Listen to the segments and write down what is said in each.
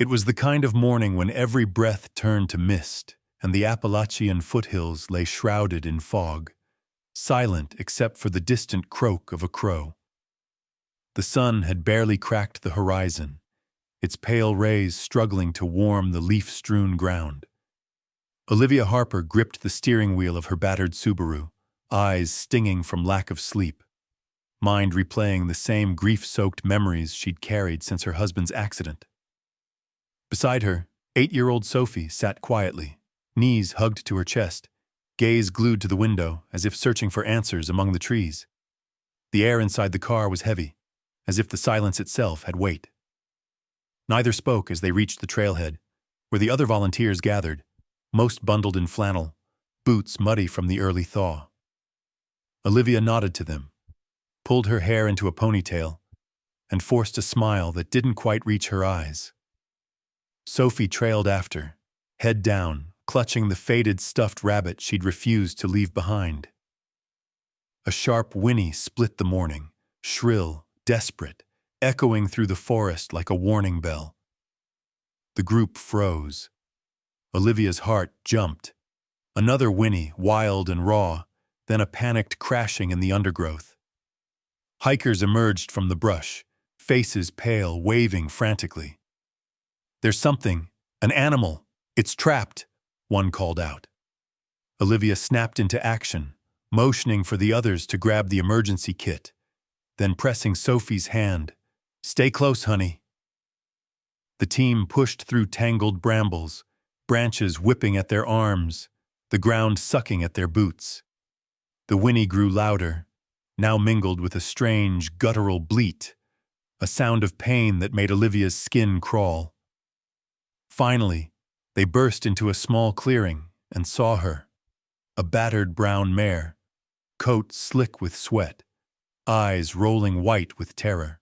It was the kind of morning when every breath turned to mist, and the Appalachian foothills lay shrouded in fog, silent except for the distant croak of a crow. The sun had barely cracked the horizon, its pale rays struggling to warm the leaf-strewn ground. Olivia Harper gripped the steering wheel of her battered Subaru, eyes stinging from lack of sleep, mind replaying the same grief-soaked memories she'd carried since her husband's accident. Beside her, 8-year-old Sophie sat quietly, knees hugged to her chest, gaze glued to the window as if searching for answers among the trees. The air inside the car was heavy, as if the silence itself had weight. Neither spoke as they reached the trailhead, where the other volunteers gathered, most bundled in flannel, boots muddy from the early thaw. Olivia nodded to them, pulled her hair into a ponytail, and forced a smile that didn't quite reach her eyes. Sophie trailed after, head down, clutching the faded stuffed rabbit she'd refused to leave behind. A sharp whinny split the morning, shrill, desperate, echoing through the forest like a warning bell. The group froze. Olivia's heart jumped. Another whinny, wild and raw, then a panicked crashing in the undergrowth. Hikers emerged from the brush, faces pale, waving frantically. "There's something, an animal, it's trapped," one called out. Olivia snapped into action, motioning for the others to grab the emergency kit, then pressing Sophie's hand. "Stay close, honey." The team pushed through tangled brambles, branches whipping at their arms, the ground sucking at their boots. The whinny grew louder, now mingled with a strange, guttural bleat, a sound of pain that made Olivia's skin crawl. Finally, they burst into a small clearing and saw her, a battered brown mare, coat slick with sweat, eyes rolling white with terror.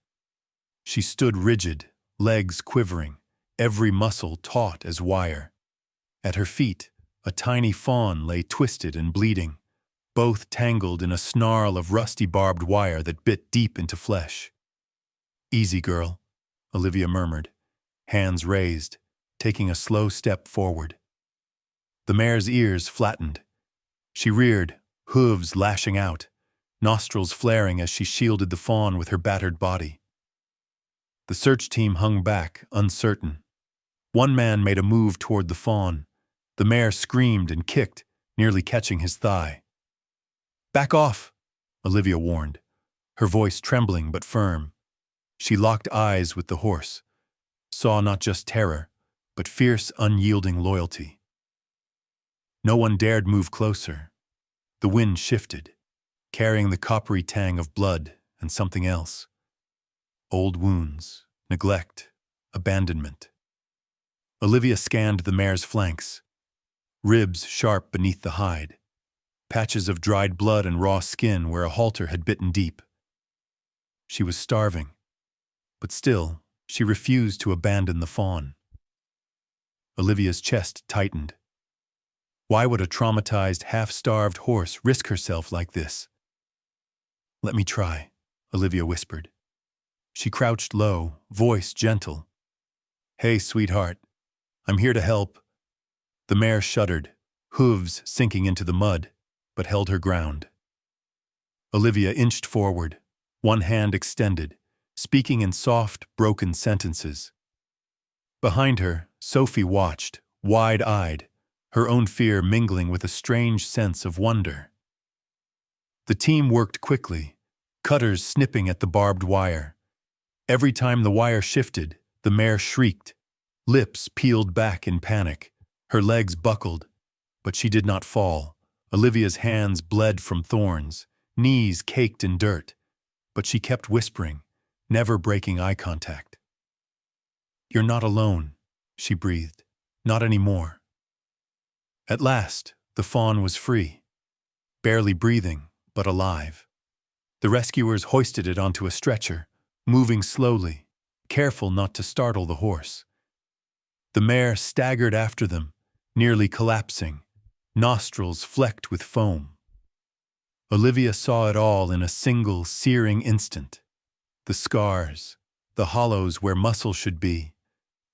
She stood rigid, legs quivering, every muscle taut as wire. At her feet, a tiny fawn lay twisted and bleeding, both tangled in a snarl of rusty barbed wire that bit deep into flesh. "Easy, girl," Olivia murmured, hands raised, taking a slow step forward. The mare's ears flattened. She reared, hooves lashing out, nostrils flaring as she shielded the fawn with her battered body. The search team hung back, uncertain. One man made a move toward the fawn. The mare screamed and kicked, nearly catching his thigh. "Back off," Olivia warned, her voice trembling but firm. She locked eyes with the horse, saw not just terror, but fierce, unyielding loyalty. No one dared move closer. The wind shifted, carrying the coppery tang of blood and something else. Old wounds, neglect, abandonment. Olivia scanned the mare's flanks, ribs sharp beneath the hide, patches of dried blood and raw skin where a halter had bitten deep. She was starving, but still, she refused to abandon the fawn. Olivia's chest tightened. Why would a traumatized, half-starved horse risk herself like this? "Let me try," Olivia whispered. She crouched low, voice gentle. "Hey, sweetheart, I'm here to help." The mare shuddered, hooves sinking into the mud, but held her ground. Olivia inched forward, one hand extended, speaking in soft, broken sentences. Behind her, Sophie watched, wide-eyed, her own fear mingling with a strange sense of wonder. The team worked quickly, cutters snipping at the barbed wire. Every time the wire shifted, the mare shrieked, lips peeled back in panic, her legs buckled, but she did not fall. Olivia's hands bled from thorns, knees caked in dirt, but she kept whispering, never breaking eye contact. "You're not alone," she breathed. "Not anymore." At last, the fawn was free, barely breathing, but alive. The rescuers hoisted it onto a stretcher, moving slowly, careful not to startle the horse. The mare staggered after them, nearly collapsing, nostrils flecked with foam. Olivia saw it all in a single, searing instant. The scars, the hollows where muscle should be,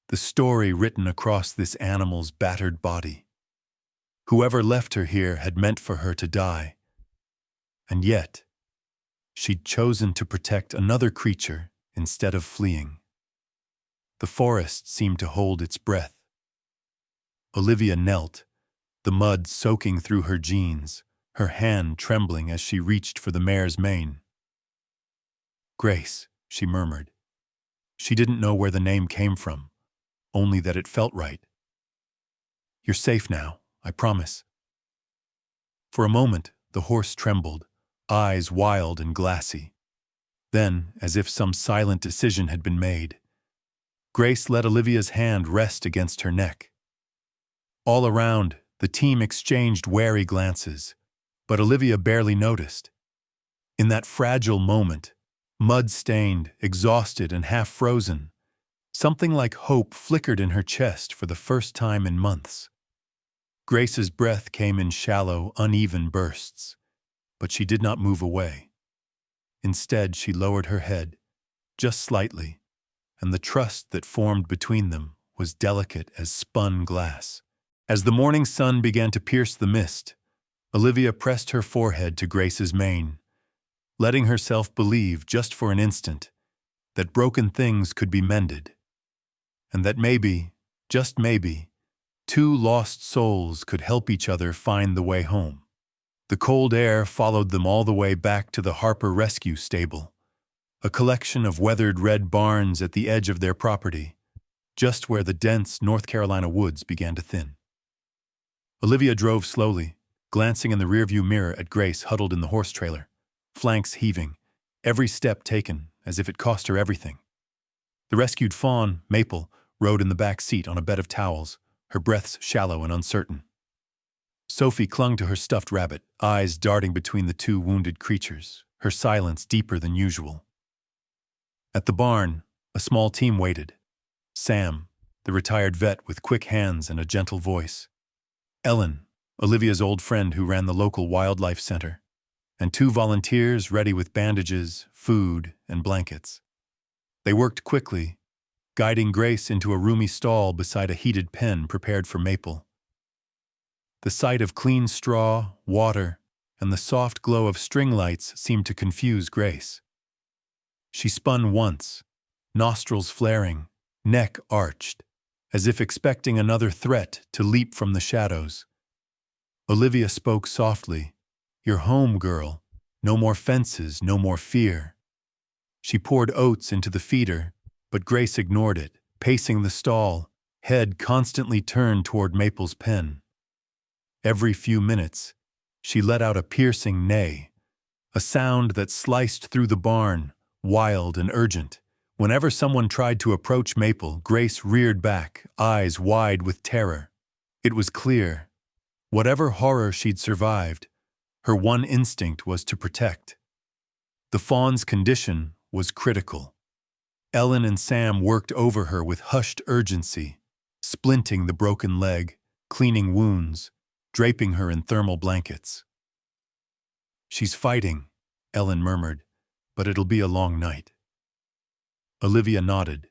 the story written across this animal's battered body. Whoever left her here had meant for her to die. And yet, she'd chosen to protect another creature instead of fleeing. The forest seemed to hold its breath. Olivia knelt, the mud soaking through her jeans, her hand trembling as she reached for the mare's mane. "Grace," she murmured. She didn't know where the name came from, only that it felt right. "You're safe now, I promise." For a moment, the horse trembled, eyes wild and glassy. Then, as if some silent decision had been made, Grace let Olivia's hand rest against her neck. All around, the team exchanged wary glances, but Olivia barely noticed. In that fragile moment, mud-stained, exhausted, and half-frozen, something like hope flickered in her chest for the first time in months. Grace's breath came in shallow, uneven bursts, but she did not move away. Instead, she lowered her head, just slightly, and the trust that formed between them was delicate as spun glass. As the morning sun began to pierce the mist, Olivia pressed her forehead to Grace's mane, letting herself believe just for an instant that broken things could be mended, and that maybe, just maybe, two lost souls could help each other find the way home. The cold air followed them all the way back to the Harper Rescue Stable, a collection of weathered red barns at the edge of their property, just where the dense North Carolina woods began to thin. Olivia drove slowly, glancing in the rearview mirror at Grace huddled in the horse trailer, flanks heaving, every step taken as if it cost her everything. The rescued fawn, Maple, rode in the back seat on a bed of towels, her breaths shallow and uncertain. Sophie clung to her stuffed rabbit, eyes darting between the two wounded creatures, her silence deeper than usual. At the barn, a small team waited. Sam, the retired vet with quick hands and a gentle voice. Ellen, Olivia's old friend who ran the local wildlife center, and two volunteers ready with bandages, food, and blankets. They worked quickly, guiding Grace into a roomy stall beside a heated pen prepared for Maple. The sight of clean straw, water, and the soft glow of string lights seemed to confuse Grace. She spun once, nostrils flaring, neck arched, as if expecting another threat to leap from the shadows. Olivia spoke softly. "You're home, girl. No more fences, no more fear." She poured oats into the feeder, but Grace ignored it, pacing the stall, head constantly turned toward Maple's pen. Every few minutes, she let out a piercing neigh, a sound that sliced through the barn, wild and urgent. Whenever someone tried to approach Maple, Grace reared back, eyes wide with terror. It was clear. Whatever horror she'd survived, her one instinct was to protect. The fawn's condition was critical. Ellen and Sam worked over her with hushed urgency, splinting the broken leg, cleaning wounds, draping her in thermal blankets. "She's fighting," Ellen murmured, "but it'll be a long night." Olivia nodded,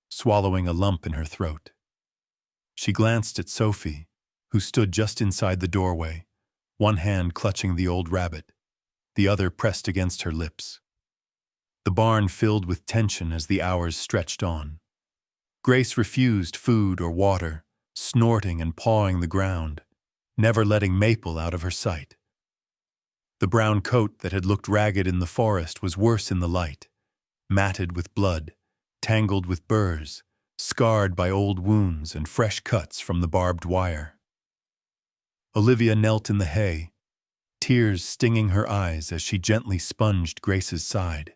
swallowing a lump in her throat. She glanced at Sophie, who stood just inside the doorway, one hand clutching the old rabbit, the other pressed against her lips. The barn filled with tension as the hours stretched on. Grace refused food or water, snorting and pawing the ground, never letting Maple out of her sight. The brown coat that had looked ragged in the forest was worse in the light, matted with blood, tangled with burrs, scarred by old wounds and fresh cuts from the barbed wire. Olivia knelt in the hay, tears stinging her eyes as she gently sponged Grace's side.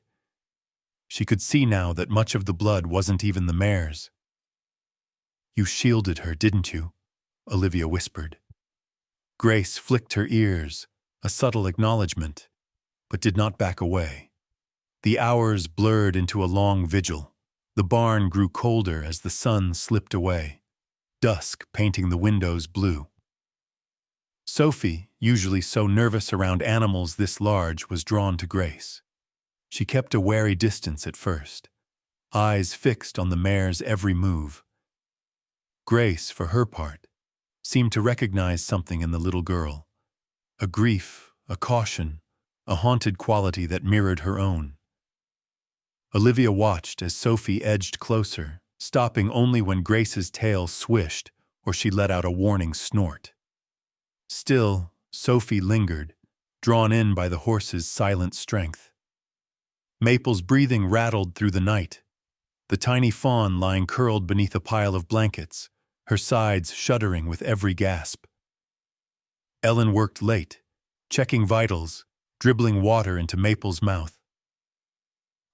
She could see now that much of the blood wasn't even the mare's. "You shielded her, didn't you?" Olivia whispered. Grace flicked her ears, a subtle acknowledgement, but did not back away. The hours blurred into a long vigil. The barn grew colder as the sun slipped away, dusk painting the windows blue. Sophie, usually so nervous around animals this large, was drawn to Grace. She kept a wary distance at first, eyes fixed on the mare's every move, Grace, for her part, seemed to recognize something in the little girl. A grief, a caution, a haunted quality that mirrored her own. Olivia watched as Sophie edged closer, stopping only when Grace's tail swished or she let out a warning snort. Still, Sophie lingered, drawn in by the horse's silent strength. Maple's breathing rattled through the night, the tiny fawn lying curled beneath a pile of blankets, her sides shuddering with every gasp. Ellen worked late, checking vitals, dribbling water into Maple's mouth.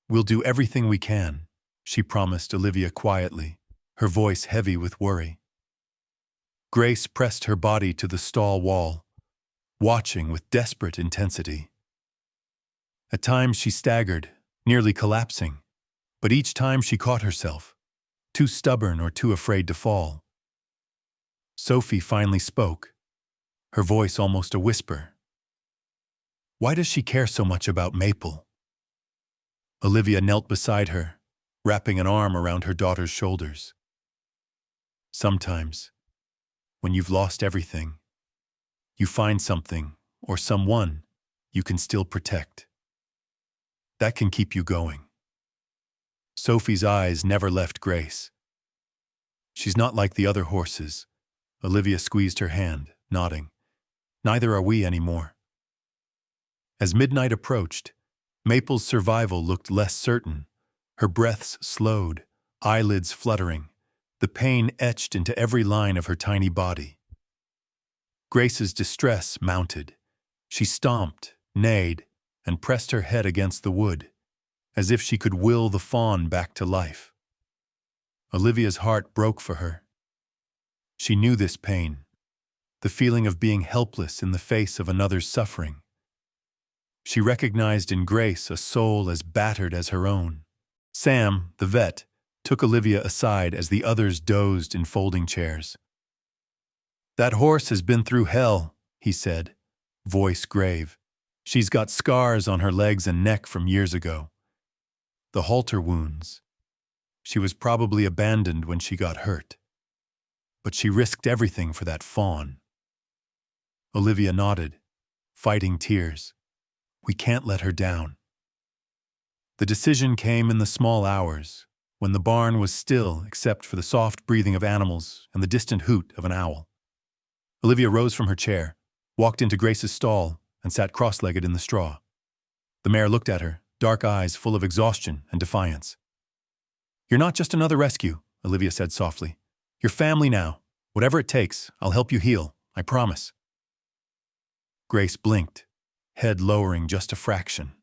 "We'll do everything we can," she promised Olivia quietly, her voice heavy with worry. Grace pressed her body to the stall wall, watching with desperate intensity. At times she staggered, nearly collapsing, but each time she caught herself, too stubborn or too afraid to fall. Sophie finally spoke, her voice almost a whisper. "Why does she care so much about Maple?" Olivia knelt beside her, wrapping an arm around her daughter's shoulders. "Sometimes, when you've lost everything, you find something or someone you can still protect. That can keep you going." Sophie's eyes never left Grace. "She's not like the other horses." Olivia squeezed her hand, nodding. "Neither are we anymore." As midnight approached, Maple's survival looked less certain. Her breaths slowed, eyelids fluttering, the pain etched into every line of her tiny body. Grace's distress mounted. She stomped, neighed, and pressed her head against the wood, as if she could will the fawn back to life. Olivia's heart broke for her. She knew this pain, the feeling of being helpless in the face of another's suffering. She recognized in Grace a soul as battered as her own. Sam, the vet, took Olivia aside as the others dozed in folding chairs. "That horse has been through hell," he said, voice grave. "She's got scars on her legs and neck from years ago. The halter wounds. She was probably abandoned when she got hurt. But she risked everything for that fawn." Olivia nodded, fighting tears. "We can't let her down." The decision came in the small hours, when the barn was still except for the soft breathing of animals and the distant hoot of an owl. Olivia rose from her chair, walked into Grace's stall, and sat cross-legged in the straw. The mare looked at her, dark eyes full of exhaustion and defiance. "You're not just another rescue," Olivia said softly. "You're family now. Whatever it takes, I'll help you heal, I promise." Grace blinked, head lowering just a fraction,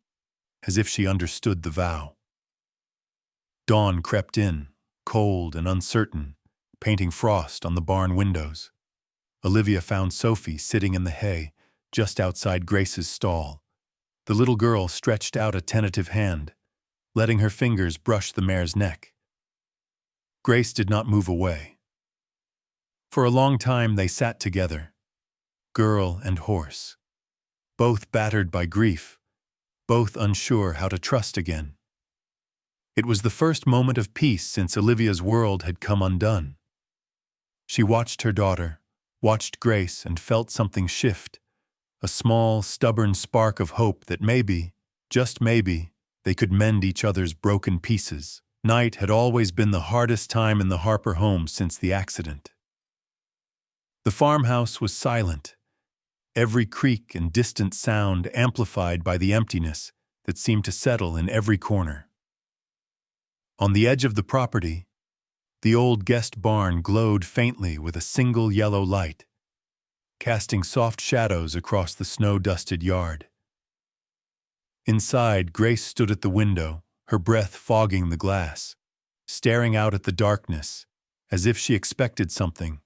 as if she understood the vow. Dawn crept in, cold and uncertain, painting frost on the barn windows. Olivia found Sophie sitting in the hay, just outside Grace's stall. The little girl stretched out a tentative hand, letting her fingers brush the mare's neck. Grace did not move away. For a long time they sat together, girl and horse, both battered by grief, both unsure how to trust again. It was the first moment of peace since Olivia's world had come undone. She watched her daughter, watched Grace, and felt something shift, a small, stubborn spark of hope that maybe, just maybe, they could mend each other's broken pieces. Night had always been the hardest time in the Harper home since the accident. The farmhouse was silent, every creak and distant sound amplified by the emptiness that seemed to settle in every corner. On the edge of the property, the old guest barn glowed faintly with a single yellow light, casting soft shadows across the snow-dusted yard. Inside, Grace stood at the window, her breath fogging the glass, staring out at the darkness, as if she expected something,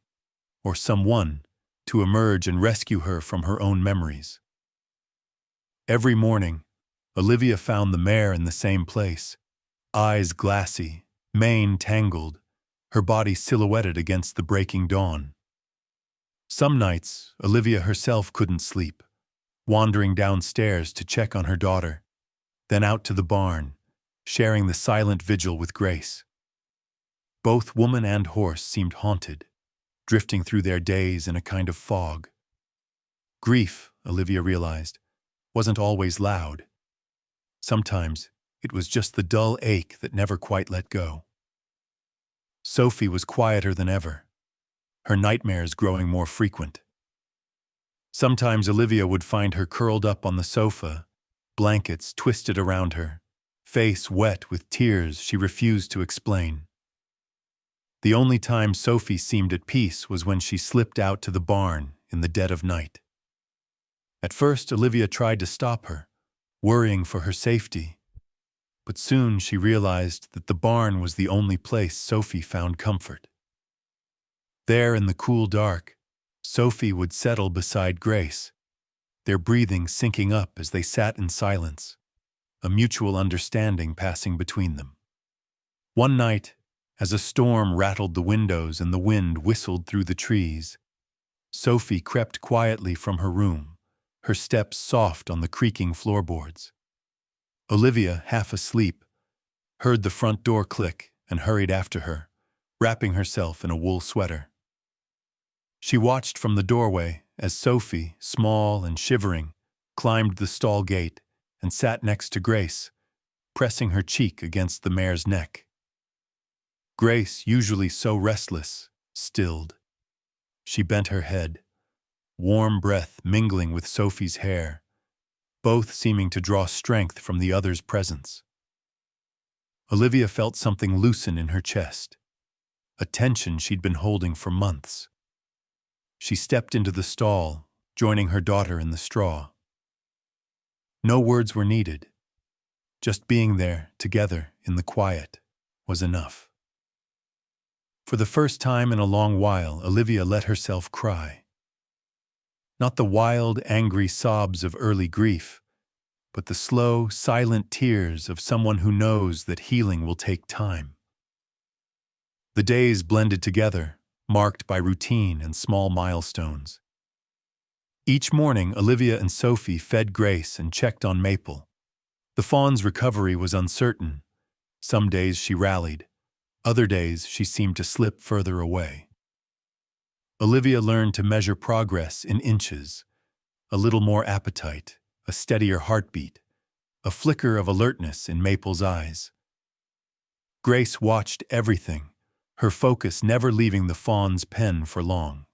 or someone, to emerge and rescue her from her own memories. Every morning, Olivia found the mare in the same place, eyes glassy, mane tangled, her body silhouetted against the breaking dawn. Some nights, Olivia herself couldn't sleep, wandering downstairs to check on her daughter, then out to the barn, sharing the silent vigil with Grace. Both woman and horse seemed haunted, drifting through their days in a kind of fog. Grief, Olivia realized, wasn't always loud. Sometimes it was just the dull ache that never quite let go. Sophie was quieter than ever, her nightmares growing more frequent. Sometimes Olivia would find her curled up on the sofa, blankets twisted around her, face wet with tears she refused to explain. The only time Sophie seemed at peace was when she slipped out to the barn in the dead of night. At first, Olivia tried to stop her, worrying for her safety. But soon she realized that the barn was the only place Sophie found comfort. There in the cool dark, Sophie would settle beside Grace, their breathing syncing up as they sat in silence, a mutual understanding passing between them. One night, as a storm rattled the windows and the wind whistled through the trees, Sophie crept quietly from her room, her steps soft on the creaking floorboards. Olivia, half asleep, heard the front door click and hurried after her, wrapping herself in a wool sweater. She watched from the doorway as Sophie, small and shivering, climbed the stall gate and sat next to Grace, pressing her cheek against the mare's neck. Grace, usually so restless, stilled. She bent her head, warm breath mingling with Sophie's hair, both seeming to draw strength from the other's presence. Olivia felt something loosen in her chest, a tension she'd been holding for months. She stepped into the stall, joining her daughter in the straw. No words were needed. Just being there, together, in the quiet, was enough. For the first time in a long while, Olivia let herself cry. Not the wild, angry sobs of early grief, but the slow, silent tears of someone who knows that healing will take time. The days blended together, marked by routine and small milestones. Each morning, Olivia and Sophie fed Grace and checked on Maple. The fawn's recovery was uncertain. Some days she rallied. Other days she seemed to slip further away. Olivia learned to measure progress in inches, a little more appetite, a steadier heartbeat, a flicker of alertness in Maple's eyes. Grace watched everything, her focus never leaving the fawn's pen for long.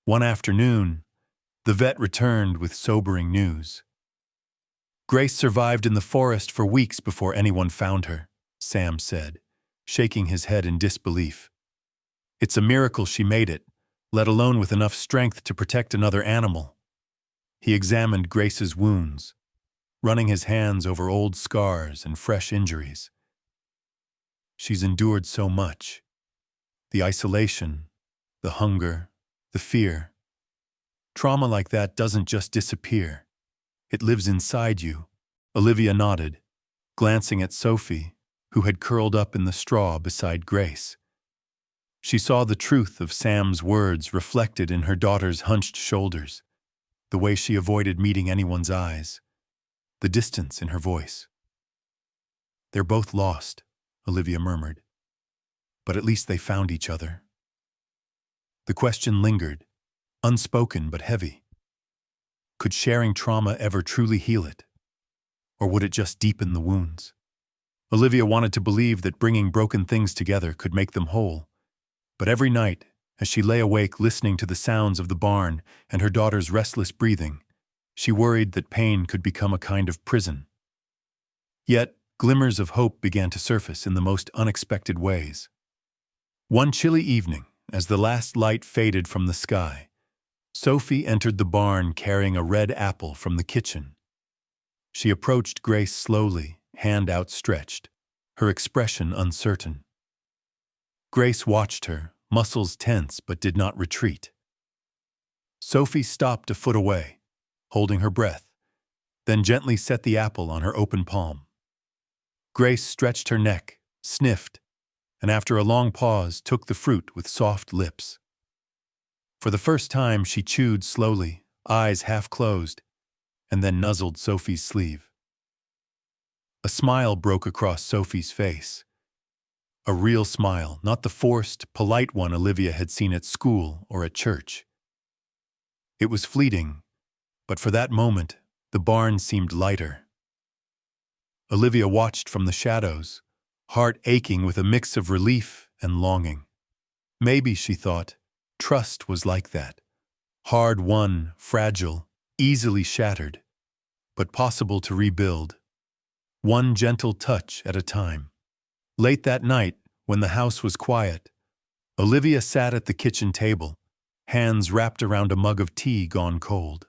One afternoon, the vet returned with sobering news. Grace survived in the forest for weeks before anyone found her, Sam said, shaking his head in disbelief. It's a miracle she made it, let alone with enough strength to protect another animal. He examined Grace's wounds, running his hands over old scars and fresh injuries. She's endured so much. The isolation, the hunger, the fear. Trauma like that doesn't just disappear. It lives inside you. Olivia nodded, glancing at Sophie, who had curled up in the straw beside Grace. She saw the truth of Sam's words reflected in her daughter's hunched shoulders, the way she avoided meeting anyone's eyes, the distance in her voice. They're both lost, Olivia murmured. But at least they found each other. The question lingered, unspoken but heavy. Could sharing trauma ever truly heal it? Or would it just deepen the wounds? Olivia wanted to believe that bringing broken things together could make them whole. But every night, as she lay awake listening to the sounds of the barn and her daughter's restless breathing, she worried that pain could become a kind of prison. Yet, glimmers of hope began to surface in the most unexpected ways. One chilly evening, as the last light faded from the sky, Sophie entered the barn carrying a red apple from the kitchen. She approached Grace slowly, hand outstretched, her expression uncertain. Grace watched her, muscles tense but did not retreat. Sophie stopped a foot away, holding her breath, then gently set the apple on her open palm. Grace stretched her neck, sniffed, and after a long pause took the fruit with soft lips. For the first time she chewed slowly, eyes half closed, and then nuzzled Sophie's sleeve. A smile broke across Sophie's face. A real smile, not the forced, polite one Olivia had seen at school or at church. It was fleeting, but for that moment, the barn seemed lighter. Olivia watched from the shadows, heart aching with a mix of relief and longing. Maybe, she thought, trust was like that. Hard-won, fragile, easily shattered, but possible to rebuild. One gentle touch at a time. Late that night, when the house was quiet, Olivia sat at the kitchen table, hands wrapped around a mug of tea gone cold.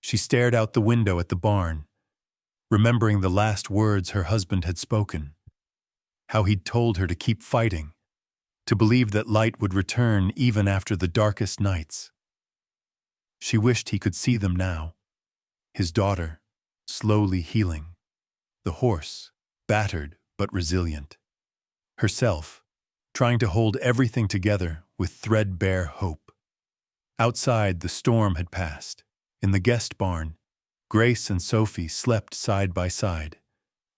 She stared out the window at the barn, remembering the last words her husband had spoken, how he'd told her to keep fighting, to believe that light would return even after the darkest nights. She wished he could see them now. His daughter, slowly healing. The horse, battered but resilient. Herself, trying to hold everything together with threadbare hope. Outside, the storm had passed. In the guest barn, Grace and Sophie slept side by side,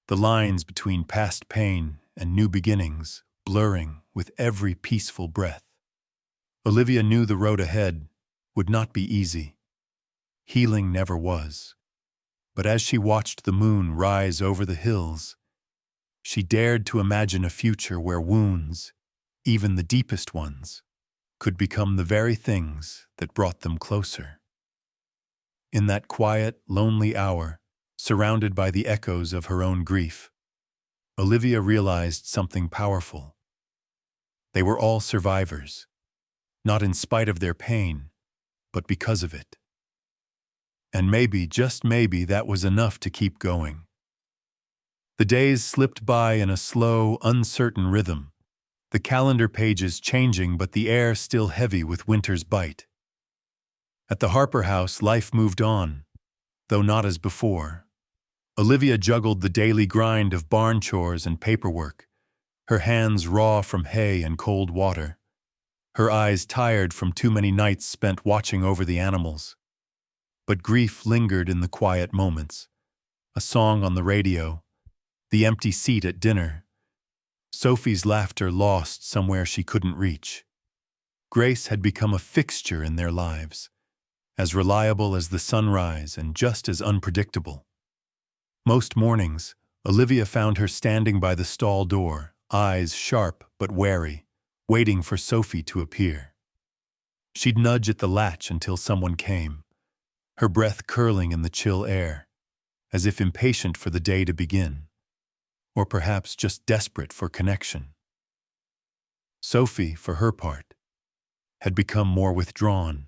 the lines between past pain and new beginnings blurring with every peaceful breath. Olivia knew the road ahead would not be easy. Healing never was. But as she watched the moon rise over the hills, she dared to imagine a future where wounds, even the deepest ones, could become the very things that brought them closer. In that quiet, lonely hour, surrounded by the echoes of her own grief, Olivia realized something powerful. They were all survivors, not in spite of their pain, but because of it. And maybe, just maybe, that was enough to keep going. The days slipped by in a slow, uncertain rhythm, the calendar pages changing but the air still heavy with winter's bite. At the Harper house, life moved on, though not as before. Olivia juggled the daily grind of barn chores and paperwork, her hands raw from hay and cold water, her eyes tired from too many nights spent watching over the animals. But grief lingered in the quiet moments. A song on the radio, the empty seat at dinner, Sophie's laughter lost somewhere she couldn't reach. Grace had become a fixture in their lives, as reliable as the sunrise and just as unpredictable. Most mornings, Olivia found her standing by the stall door, eyes sharp but wary, waiting for Sophie to appear. She'd nudge at the latch until someone came, her breath curling in the chill air, as if impatient for the day to begin, or perhaps just desperate for connection. Sophie, for her part, had become more withdrawn.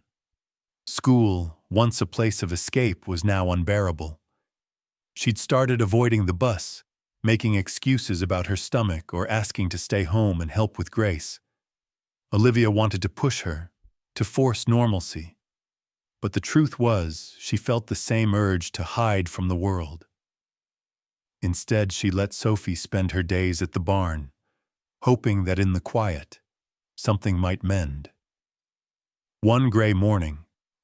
School, once a place of escape, was now unbearable. She'd started avoiding the bus, making excuses about her stomach or asking to stay home and help with Grace. Olivia wanted to push her, to force normalcy. But the truth was, she felt the same urge to hide from the world. Instead, she let Sophie spend her days at the barn, hoping that in the quiet, something might mend. One gray morning,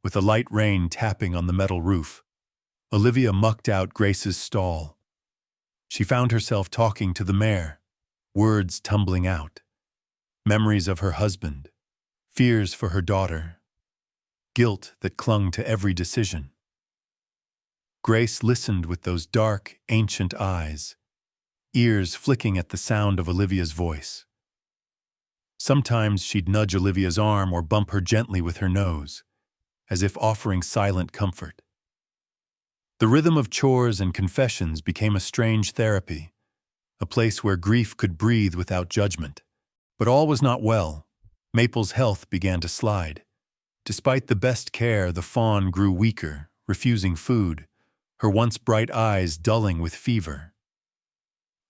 with a light rain tapping on the metal roof, Olivia mucked out Grace's stall. She found herself talking to the mare, words tumbling out, memories of her husband, fears for her daughter, guilt that clung to every decision. Grace listened with those dark, ancient eyes, ears flicking at the sound of Olivia's voice. Sometimes she'd nudge Olivia's arm or bump her gently with her nose, as if offering silent comfort. The rhythm of chores and confessions became a strange therapy, a place where grief could breathe without judgment. But all was not well. Maple's health began to slide. Despite the best care, the fawn grew weaker, refusing food, her once bright eyes dulling with fever.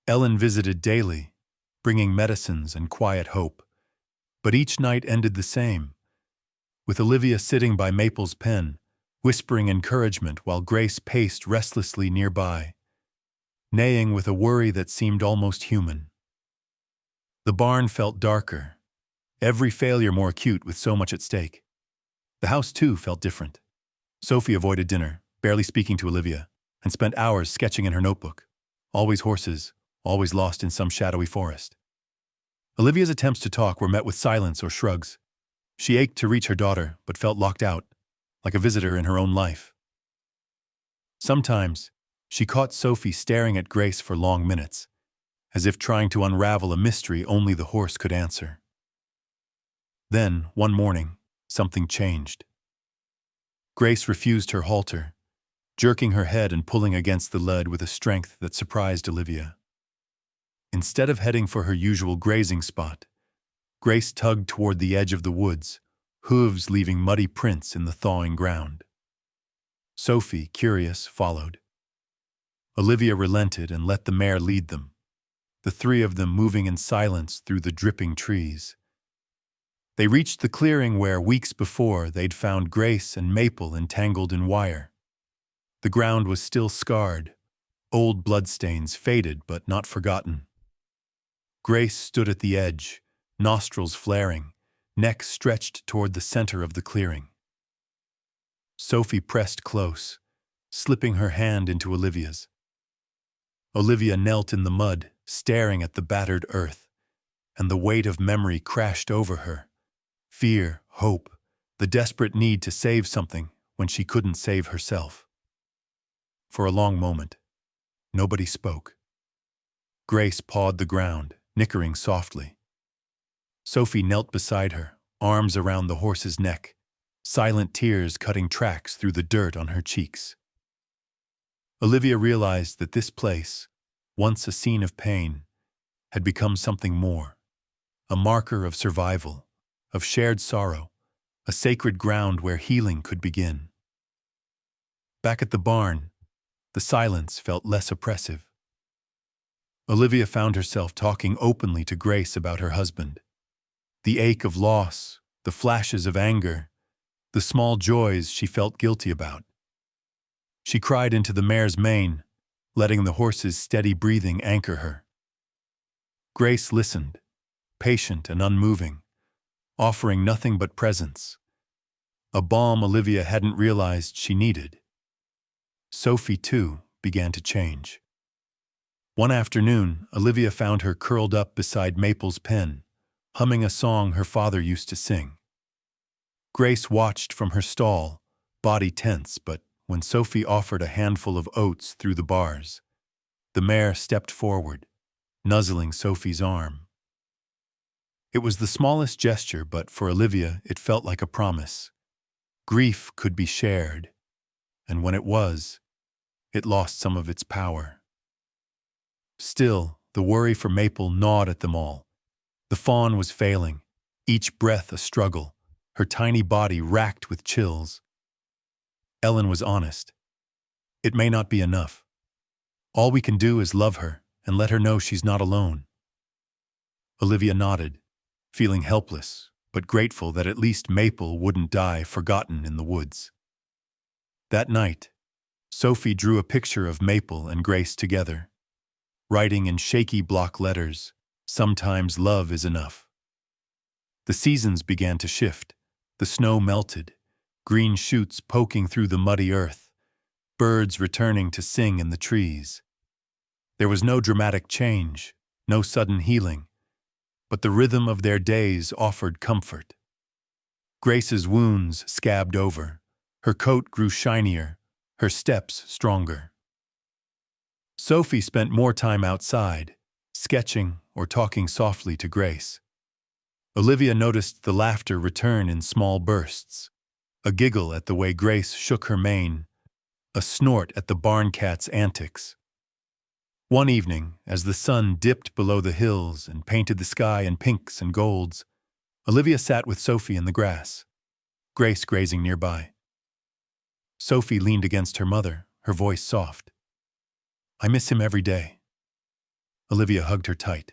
Ellen visited daily, bringing medicines and quiet hope. But each night ended the same, with Olivia sitting by Maple's pen, whispering encouragement while Grace paced restlessly nearby, neighing with a worry that seemed almost human. The barn felt darker, every failure more acute with so much at stake. The house, too, felt different. Sophie avoided dinner, barely speaking to Olivia, and spent hours sketching in her notebook. Always horses, always lost in some shadowy forest. Olivia's attempts to talk were met with silence or shrugs. She ached to reach her daughter, but felt locked out, like a visitor in her own life. Sometimes, she caught Sophie staring at Grace for long minutes, as if trying to unravel a mystery only the horse could answer. Then, one morning, something changed. Grace refused her halter, jerking her head and pulling against the lead with a strength that surprised Olivia. Instead of heading for her usual grazing spot, Grace tugged toward the edge of the woods, hooves leaving muddy prints in the thawing ground. Sophie, curious, followed. Olivia relented and let the mare lead them, the three of them moving in silence through the dripping trees. They reached the clearing where, weeks before, they'd found Grace and Maple entangled in wire. The ground was still scarred, old bloodstains faded but not forgotten. Grace stood at the edge, nostrils flaring, neck stretched toward the center of the clearing. Sophie pressed close, slipping her hand into Olivia's. Olivia knelt in the mud, staring at the battered earth, and the weight of memory crashed over her. Fear, hope, the desperate need to save something when she couldn't save herself. For a long moment, nobody spoke. Grace pawed the ground, nickering softly. Sophie knelt beside her, arms around the horse's neck, silent tears cutting tracks through the dirt on her cheeks. Olivia realized that this place, once a scene of pain, had become something more, a marker of survival, of shared sorrow, a sacred ground where healing could begin. Back at the barn, the silence felt less oppressive. Olivia found herself talking openly to Grace about her husband. The ache of loss, the flashes of anger, the small joys she felt guilty about. She cried into the mare's mane, letting the horse's steady breathing anchor her. Grace listened, patient and unmoving, offering nothing but presence, a balm Olivia hadn't realized she needed. Sophie, too, began to change. One afternoon, Olivia found her curled up beside Maple's pen, humming a song her father used to sing. Grace watched from her stall, body tense, but when Sophie offered a handful of oats through the bars, the mare stepped forward, nuzzling Sophie's arm. It was the smallest gesture, but for Olivia it felt like a promise. Grief could be shared, and when it was, it lost some of its power. Still, the worry for Maple gnawed at them all. The fawn was failing, each breath a struggle, her tiny body racked with chills. Ellen was honest. It may not be enough. All we can do is love her and let her know she's not alone. Olivia nodded, feeling helpless, but grateful that at least Maple wouldn't die forgotten in the woods. That night, Sophie drew a picture of Maple and Grace together, writing in shaky block letters, "Sometimes love is enough." The seasons began to shift. The snow melted, green shoots poking through the muddy earth, birds returning to sing in the trees. There was no dramatic change, no sudden healing, but the rhythm of their days offered comfort. Grace's wounds scabbed over, her coat grew shinier, her steps stronger. Sophie spent more time outside, sketching or talking softly to Grace. Olivia noticed the laughter return in small bursts, a giggle at the way Grace shook her mane, a snort at the barn cat's antics. One evening, as the sun dipped below the hills and painted the sky in pinks and golds, Olivia sat with Sophie in the grass, Grace grazing nearby. Sophie leaned against her mother, her voice soft. "I miss him every day." Olivia hugged her tight.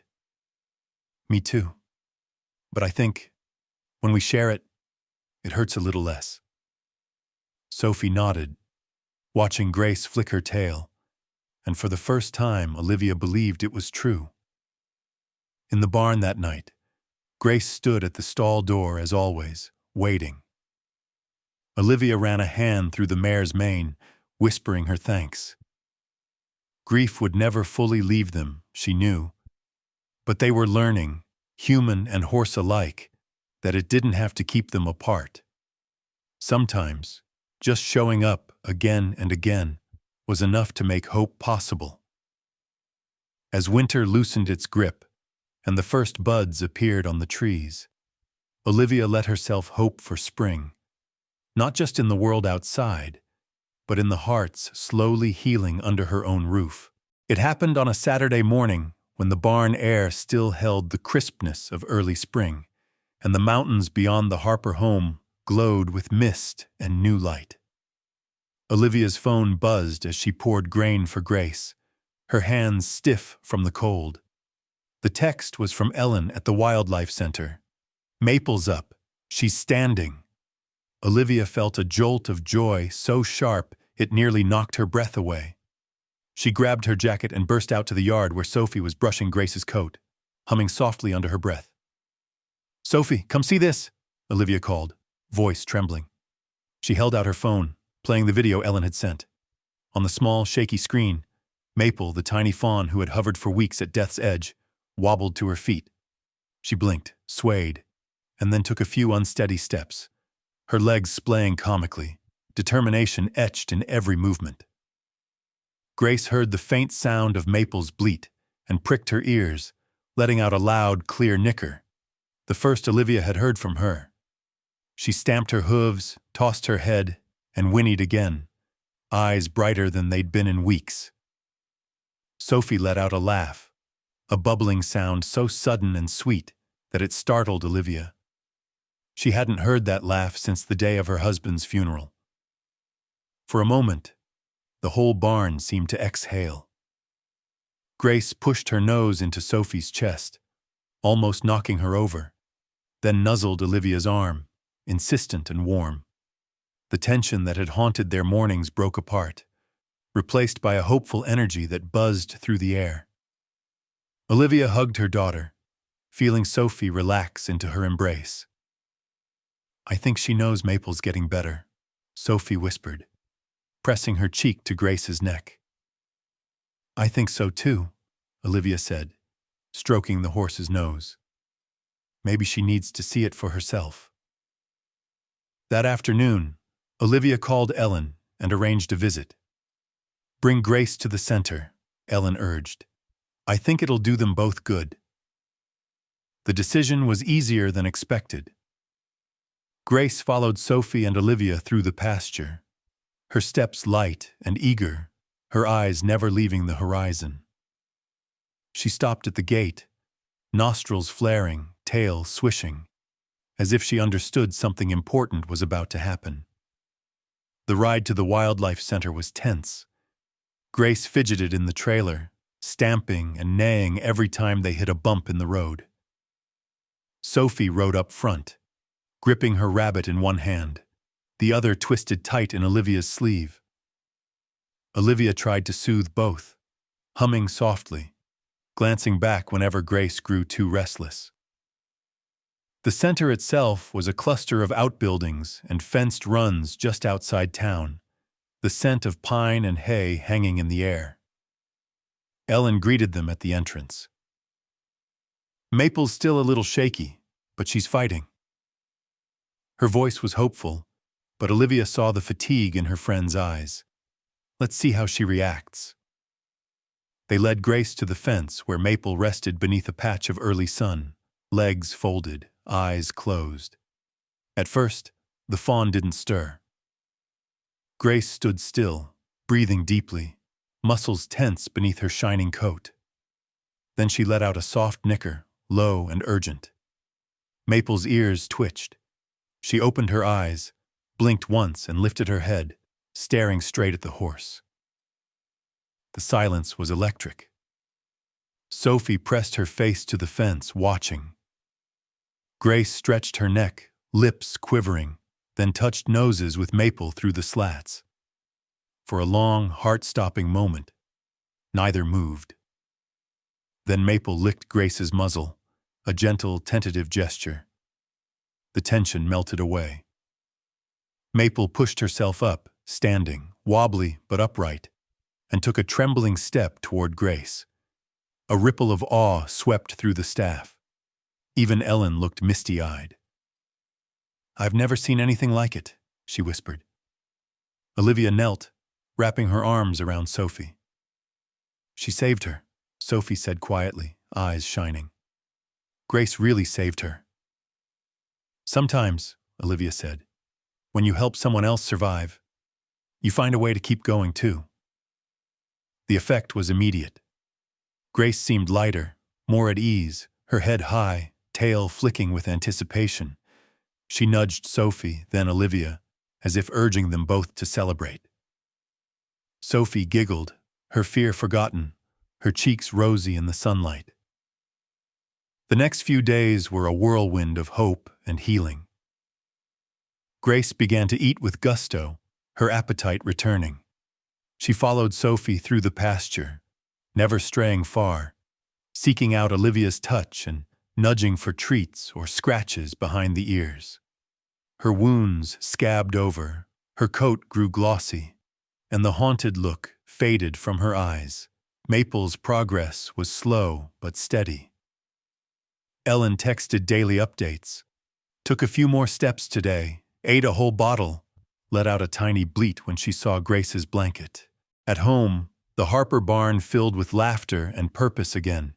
"Me too. But I think, when we share it, it hurts a little less." Sophie nodded, watching Grace flick her tail, and for the first time Olivia believed it was true. In the barn that night, Grace stood at the stall door as always, waiting. Olivia ran a hand through the mare's mane, whispering her thanks. Grief would never fully leave them, she knew. But they were learning, human and horse alike, that it didn't have to keep them apart. Sometimes, just showing up again and again was enough to make hope possible. As winter loosened its grip and the first buds appeared on the trees, Olivia let herself hope for spring, not just in the world outside, but in the hearts slowly healing under her own roof. It happened on a Saturday morning when the barn air still held the crispness of early spring, and the mountains beyond the Harper home glowed with mist and new light. Olivia's phone buzzed as she poured grain for Grace, her hands stiff from the cold. The text was from Ellen at the Wildlife Center. "Maple's up. She's standing." Olivia felt a jolt of joy so sharp it nearly knocked her breath away. She grabbed her jacket and burst out to the yard where Sophie was brushing Grace's coat, humming softly under her breath. "Sophie, come see this," Olivia called, voice trembling. She held out her phone, playing the video Ellen had sent. On the small, shaky screen, Maple, the tiny fawn who had hovered for weeks at death's edge, wobbled to her feet. She blinked, swayed, and then took a few unsteady steps, her legs splaying comically, determination etched in every movement. Grace heard the faint sound of Maple's bleat and pricked her ears, letting out a loud, clear nicker, the first Olivia had heard from her. She stamped her hooves, tossed her head, and whinnied again, eyes brighter than they'd been in weeks. Sophie let out a laugh, a bubbling sound so sudden and sweet that it startled Olivia. She hadn't heard that laugh since the day of her husband's funeral. For a moment, the whole barn seemed to exhale. Grace pushed her nose into Sophie's chest, almost knocking her over, then nuzzled Olivia's arm, insistent and warm. The tension that had haunted their mornings broke apart, replaced by a hopeful energy that buzzed through the air. Olivia hugged her daughter, feeling Sophie relax into her embrace. "I think she knows Maple's getting better," Sophie whispered, pressing her cheek to Grace's neck. "I think so too," Olivia said, stroking the horse's nose. "Maybe she needs to see it for herself." That afternoon, Olivia called Ellen and arranged a visit. "Bring Grace to the center," Ellen urged. "I think it'll do them both good." The decision was easier than expected. Grace followed Sophie and Olivia through the pasture, her steps light and eager, her eyes never leaving the horizon. She stopped at the gate, nostrils flaring, tail swishing, as if she understood something important was about to happen. The ride to the Wildlife Center was tense. Grace fidgeted in the trailer, stamping and neighing every time they hit a bump in the road. Sophie rode up front, gripping her rabbit in one hand, the other twisted tight in Olivia's sleeve. Olivia tried to soothe both, humming softly, glancing back whenever Grace grew too restless. The center itself was a cluster of outbuildings and fenced runs just outside town, the scent of pine and hay hanging in the air. Ellen greeted them at the entrance. "Maple's still a little shaky, but she's fighting." Her voice was hopeful, but Olivia saw the fatigue in her friend's eyes. "Let's see how she reacts." They led Grace to the fence where Maple rested beneath a patch of early sun, legs folded, eyes closed. At first, the fawn didn't stir. Grace stood still, breathing deeply, muscles tense beneath her shining coat. Then she let out a soft nicker, low and urgent. Maple's ears twitched. She opened her eyes, blinked once and lifted her head, staring straight at the horse. The silence was electric. Sophie pressed her face to the fence, watching. Grace stretched her neck, lips quivering, then touched noses with Maple through the slats. For a long, heart-stopping moment, neither moved. Then Maple licked Grace's muzzle, a gentle, tentative gesture. The tension melted away. Maple pushed herself up, standing, wobbly but upright, and took a trembling step toward Grace. A ripple of awe swept through the staff. Even Ellen looked misty-eyed. "I've never seen anything like it," she whispered. Olivia knelt, wrapping her arms around Sophie. "She saved her," Sophie said quietly, eyes shining. "Grace really saved her." "Sometimes," Olivia said, "when you help someone else survive, you find a way to keep going too." The effect was immediate. Grace seemed lighter, more at ease, her head high, tail flicking with anticipation. She nudged Sophie, then Olivia, as if urging them both to celebrate. Sophie giggled, her fear forgotten, her cheeks rosy in the sunlight. The next few days were a whirlwind of hope and healing. Grace began to eat with gusto, her appetite returning. She followed Sophie through the pasture, never straying far, seeking out Olivia's touch and nudging for treats or scratches behind the ears. Her wounds scabbed over, her coat grew glossy, and the haunted look faded from her eyes. Maple's progress was slow but steady. Ellen texted daily updates. "Took a few more steps today, ate a whole bottle," let out a tiny bleat when she saw Grace's blanket. At home, the Harper barn filled with laughter and purpose again.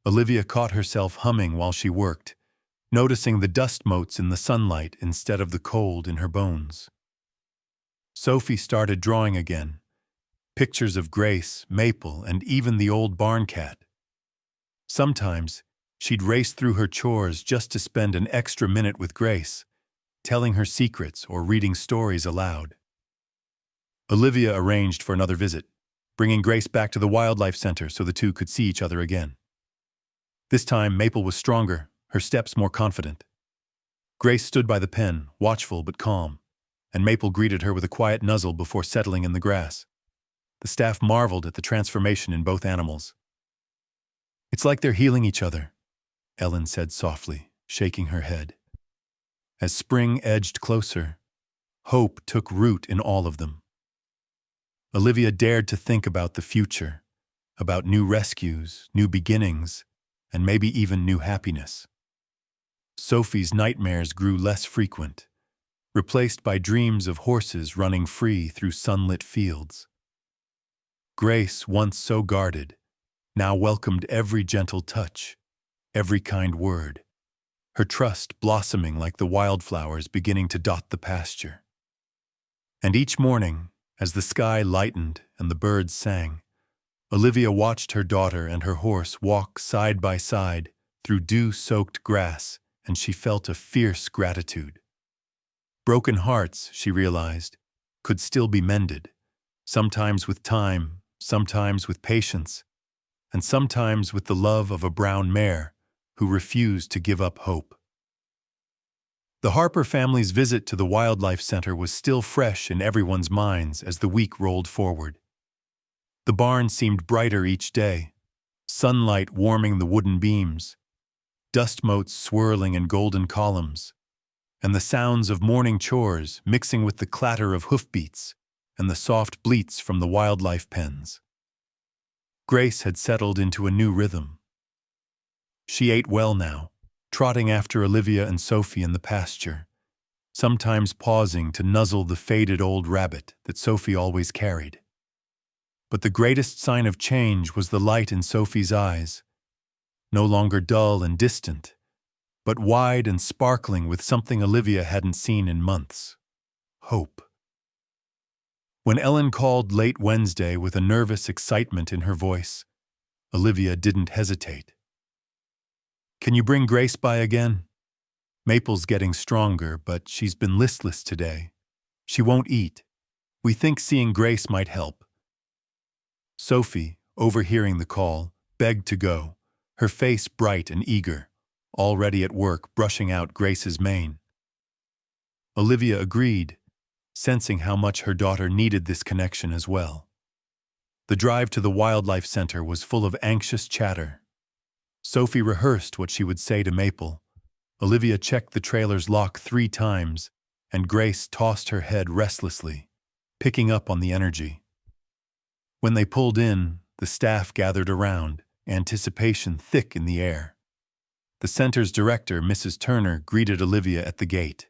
Olivia caught herself humming while she worked, noticing the dust motes in the sunlight instead of the cold in her bones. Sophie started drawing again, pictures of Grace, Maple, and even the old barn cat. Sometimes, she'd race through her chores just to spend an extra minute with Grace, telling her secrets or reading stories aloud. Olivia arranged for another visit, bringing Grace back to the wildlife center so the two could see each other again. This time, Maple was stronger, her steps more confident. Grace stood by the pen, watchful but calm, and Maple greeted her with a quiet nuzzle before settling in the grass. The staff marveled at the transformation in both animals. "It's like they're healing each other," Ellen said softly, shaking her head. As spring edged closer, hope took root in all of them. Olivia dared to think about the future, about new rescues, new beginnings, and maybe even new happiness. Sophie's nightmares grew less frequent, replaced by dreams of horses running free through sunlit fields. Grace, once so guarded, now welcomed every gentle touch, every kind word, her trust blossoming like the wildflowers beginning to dot the pasture. And each morning, as the sky lightened and the birds sang, Olivia watched her daughter and her horse walk side by side through dew-soaked grass, and she felt a fierce gratitude. Broken hearts, she realized, could still be mended, sometimes with time, sometimes with patience, and sometimes with the love of a brown mare who refused to give up hope. The Harper family's visit to the Wildlife Center was still fresh in everyone's minds as the week rolled forward. The barn seemed brighter each day, sunlight warming the wooden beams, dust motes swirling in golden columns, and the sounds of morning chores mixing with the clatter of hoofbeats and the soft bleats from the wildlife pens. Grace had settled into a new rhythm. She ate well now, trotting after Olivia and Sophie in the pasture, sometimes pausing to nuzzle the faded old rabbit that Sophie always carried. But the greatest sign of change was the light in Sophie's eyes, no longer dull and distant, but wide and sparkling with something Olivia hadn't seen in months: hope. When Ellen called late Wednesday with a nervous excitement in her voice, Olivia didn't hesitate. "Can you bring Grace by again? Maple's getting stronger, but she's been listless today. She won't eat. We think seeing Grace might help." Sophie, overhearing the call, begged to go, her face bright and eager, already at work brushing out Grace's mane. Olivia agreed, sensing how much her daughter needed this connection as well. The drive to the Wildlife Center was full of anxious chatter. Sophie rehearsed what she would say to Maple. Olivia checked the trailer's lock 3 times, and Grace tossed her head restlessly, picking up on the energy. When they pulled in, the staff gathered around, anticipation thick in the air. The center's director, Mrs. Turner, greeted Olivia at the gate.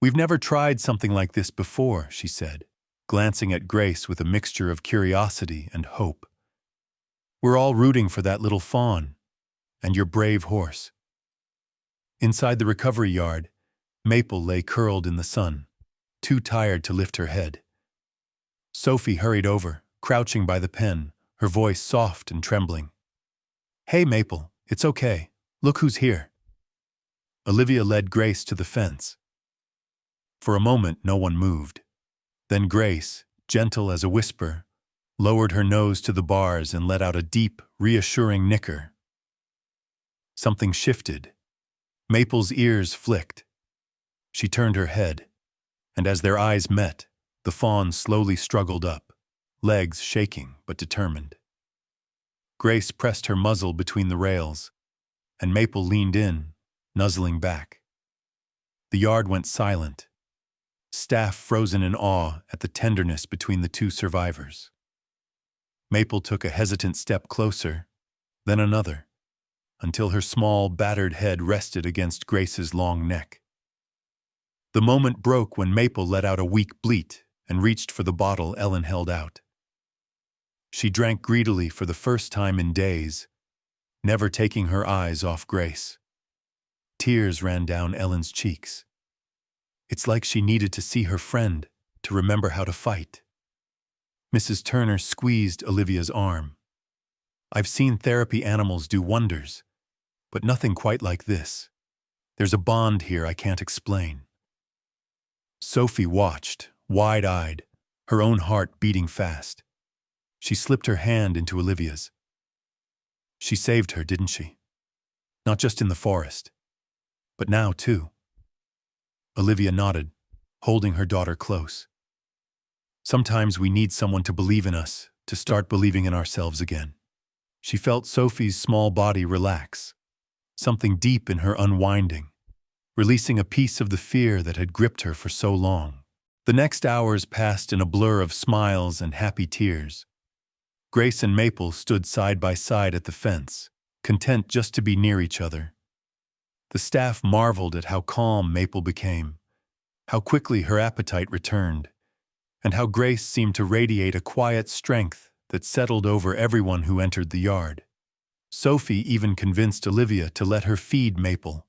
"We've never tried something like this before," she said, glancing at Grace with a mixture of curiosity and hope. "We're all rooting for that little fawn and your brave horse." Inside the recovery yard, Maple lay curled in the sun, too tired to lift her head. Sophie hurried over, crouching by the pen, her voice soft and trembling. "Hey, Maple, it's okay. Look who's here." Olivia led Grace to the fence. For a moment, no one moved. Then Grace, gentle as a whisper, lowered her nose to the bars and let out a deep, reassuring nicker. Something shifted. Maple's ears flicked. She turned her head, and as their eyes met, the fawn slowly struggled up, legs shaking but determined. Grace pressed her muzzle between the rails, and Maple leaned in, nuzzling back. The yard went silent, staff frozen in awe at the tenderness between the two survivors. Maple took a hesitant step closer, then another, until her small, battered head rested against Grace's long neck. The moment broke when Maple let out a weak bleat and reached for the bottle Ellen held out. She drank greedily for the first time in days, never taking her eyes off Grace. Tears ran down Ellen's cheeks. It's like she needed to see her friend to remember how to fight. Mrs. Turner squeezed Olivia's arm. "I've seen therapy animals do wonders, but nothing quite like this. There's a bond here I can't explain." Sophie watched, wide-eyed, her own heart beating fast. She slipped her hand into Olivia's. "She saved her, didn't she? Not just in the forest, but now too." Olivia nodded, holding her daughter close. "Sometimes we need someone to believe in us, to start believing in ourselves again." She felt Sophie's small body relax, something deep in her unwinding, releasing a piece of the fear that had gripped her for so long. The next hours passed in a blur of smiles and happy tears. Grace and Maple stood side by side at the fence, content just to be near each other. The staff marveled at how calm Maple became, how quickly her appetite returned, and how Grace seemed to radiate a quiet strength that settled over everyone who entered the yard. Sophie even convinced Olivia to let her feed Maple,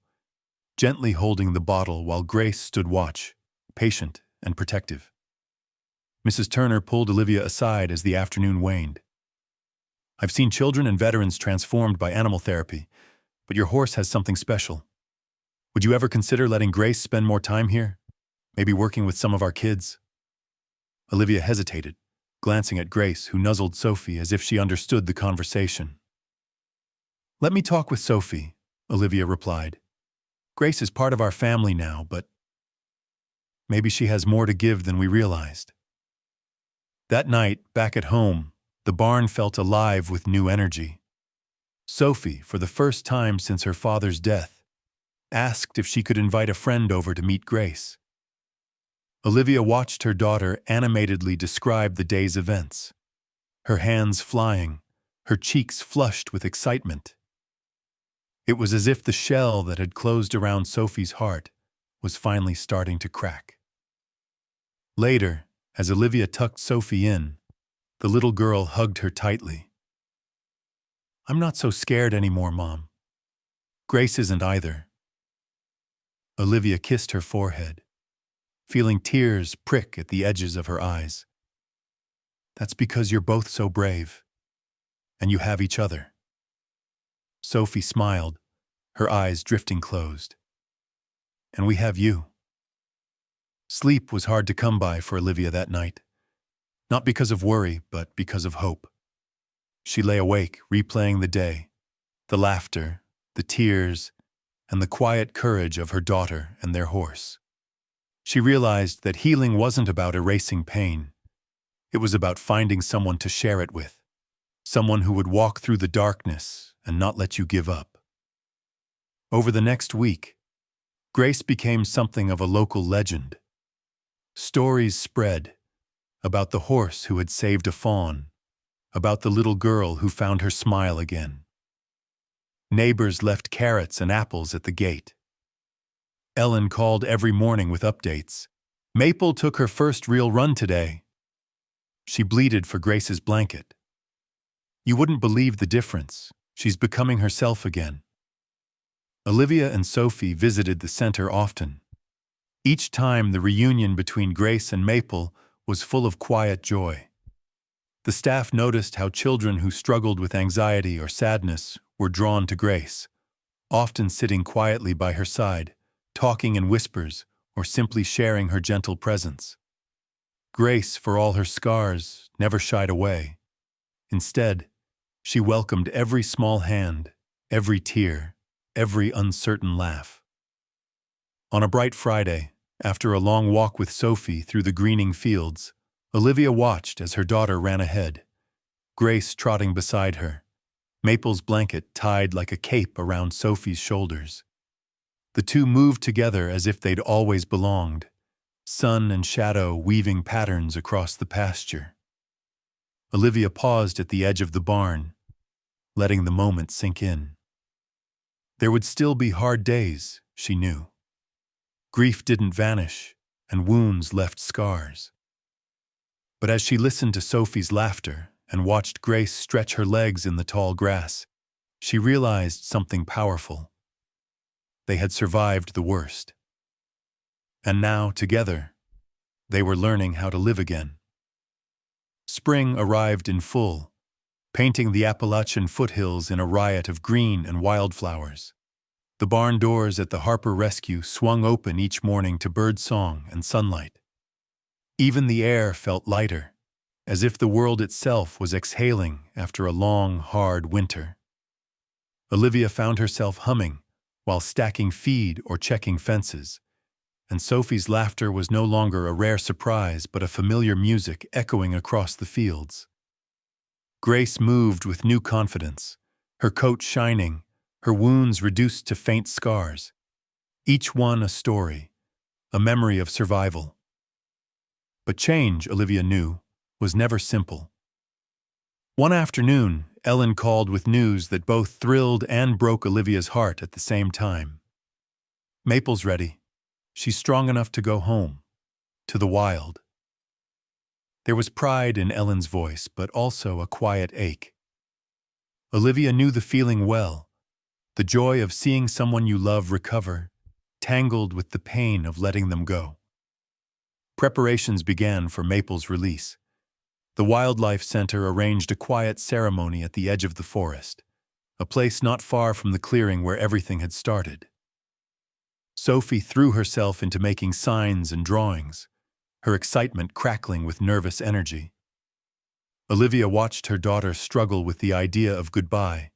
gently holding the bottle while Grace stood watch, patient and protective. Mrs. Turner pulled Olivia aside as the afternoon waned. "I've seen children and veterans transformed by animal therapy, but your horse has something special. Would you ever consider letting Grace spend more time here? Maybe working with some of our kids?" Olivia hesitated, glancing at Grace, who nuzzled Sophie as if she understood the conversation. "Let me talk with Sophie," Olivia replied. "Grace is part of our family now, but maybe she has more to give than we realized." That night, back at home, the barn felt alive with new energy. Sophie, for the first time since her father's death, asked if she could invite a friend over to meet Grace. Olivia watched her daughter animatedly describe the day's events, her hands flying, her cheeks flushed with excitement. It was as if the shell that had closed around Sophie's heart was finally starting to crack. Later, as Olivia tucked Sophie in, the little girl hugged her tightly. "I'm not so scared anymore, Mom. Grace isn't either." Olivia kissed her forehead, feeling tears prick at the edges of her eyes. "That's because you're both so brave, and you have each other." Sophie smiled, her eyes drifting closed. "And we have you." Sleep was hard to come by for Olivia that night, not because of worry, but because of hope. She lay awake, replaying the day, the laughter, the tears, and the quiet courage of her daughter and their horse. She realized that healing wasn't about erasing pain. It was about finding someone to share it with, someone who would walk through the darkness and not let you give up. Over the next week, Grace became something of a local legend. Stories spread, about the horse who had saved a fawn, about the little girl who found her smile again. Neighbors left carrots and apples at the gate. Ellen called every morning with updates. Maple took her first real run today. She bleated for Grace's blanket. You wouldn't believe the difference. She's becoming herself again. Olivia and Sophie visited the center often. Each time the reunion between Grace and Maple was full of quiet joy. The staff noticed how children who struggled with anxiety or sadness were drawn to Grace, often sitting quietly by her side, talking in whispers or simply sharing her gentle presence. Grace, for all her scars, never shied away. Instead, she welcomed every small hand, every tear, every uncertain laugh. On a bright Friday, after a long walk with Sophie through the greening fields, Olivia watched as her daughter ran ahead, Grace trotting beside her, Maple's blanket tied like a cape around Sophie's shoulders. The two moved together as if they'd always belonged, sun and shadow weaving patterns across the pasture. Olivia paused at the edge of the barn, letting the moment sink in. There would still be hard days, she knew. Grief didn't vanish, and wounds left scars. But as she listened to Sophie's laughter and watched Grace stretch her legs in the tall grass, she realized something powerful. They had survived the worst. And now, together, they were learning how to live again. Spring arrived in full, painting the Appalachian foothills in a riot of green and wildflowers. The barn doors at the Harper Rescue swung open each morning to birdsong and sunlight. Even the air felt lighter, as if the world itself was exhaling after a long, hard winter. Olivia found herself humming while stacking feed or checking fences, and Sophie's laughter was no longer a rare surprise but a familiar music echoing across the fields. Grace moved with new confidence, her coat shining, her wounds reduced to faint scars, each one a story, a memory of survival. But change, Olivia knew, was never simple. One afternoon, Ellen called with news that both thrilled and broke Olivia's heart at the same time. Maple's ready. She's strong enough to go home, to the wild. There was pride in Ellen's voice, but also a quiet ache. Olivia knew the feeling well, the joy of seeing someone you love recover, tangled with the pain of letting them go. Preparations began for Maple's release. The Wildlife Center arranged a quiet ceremony at the edge of the forest, a place not far from the clearing where everything had started. Sophie threw herself into making signs and drawings, her excitement crackling with nervous energy. Olivia watched her daughter struggle with the idea of goodbye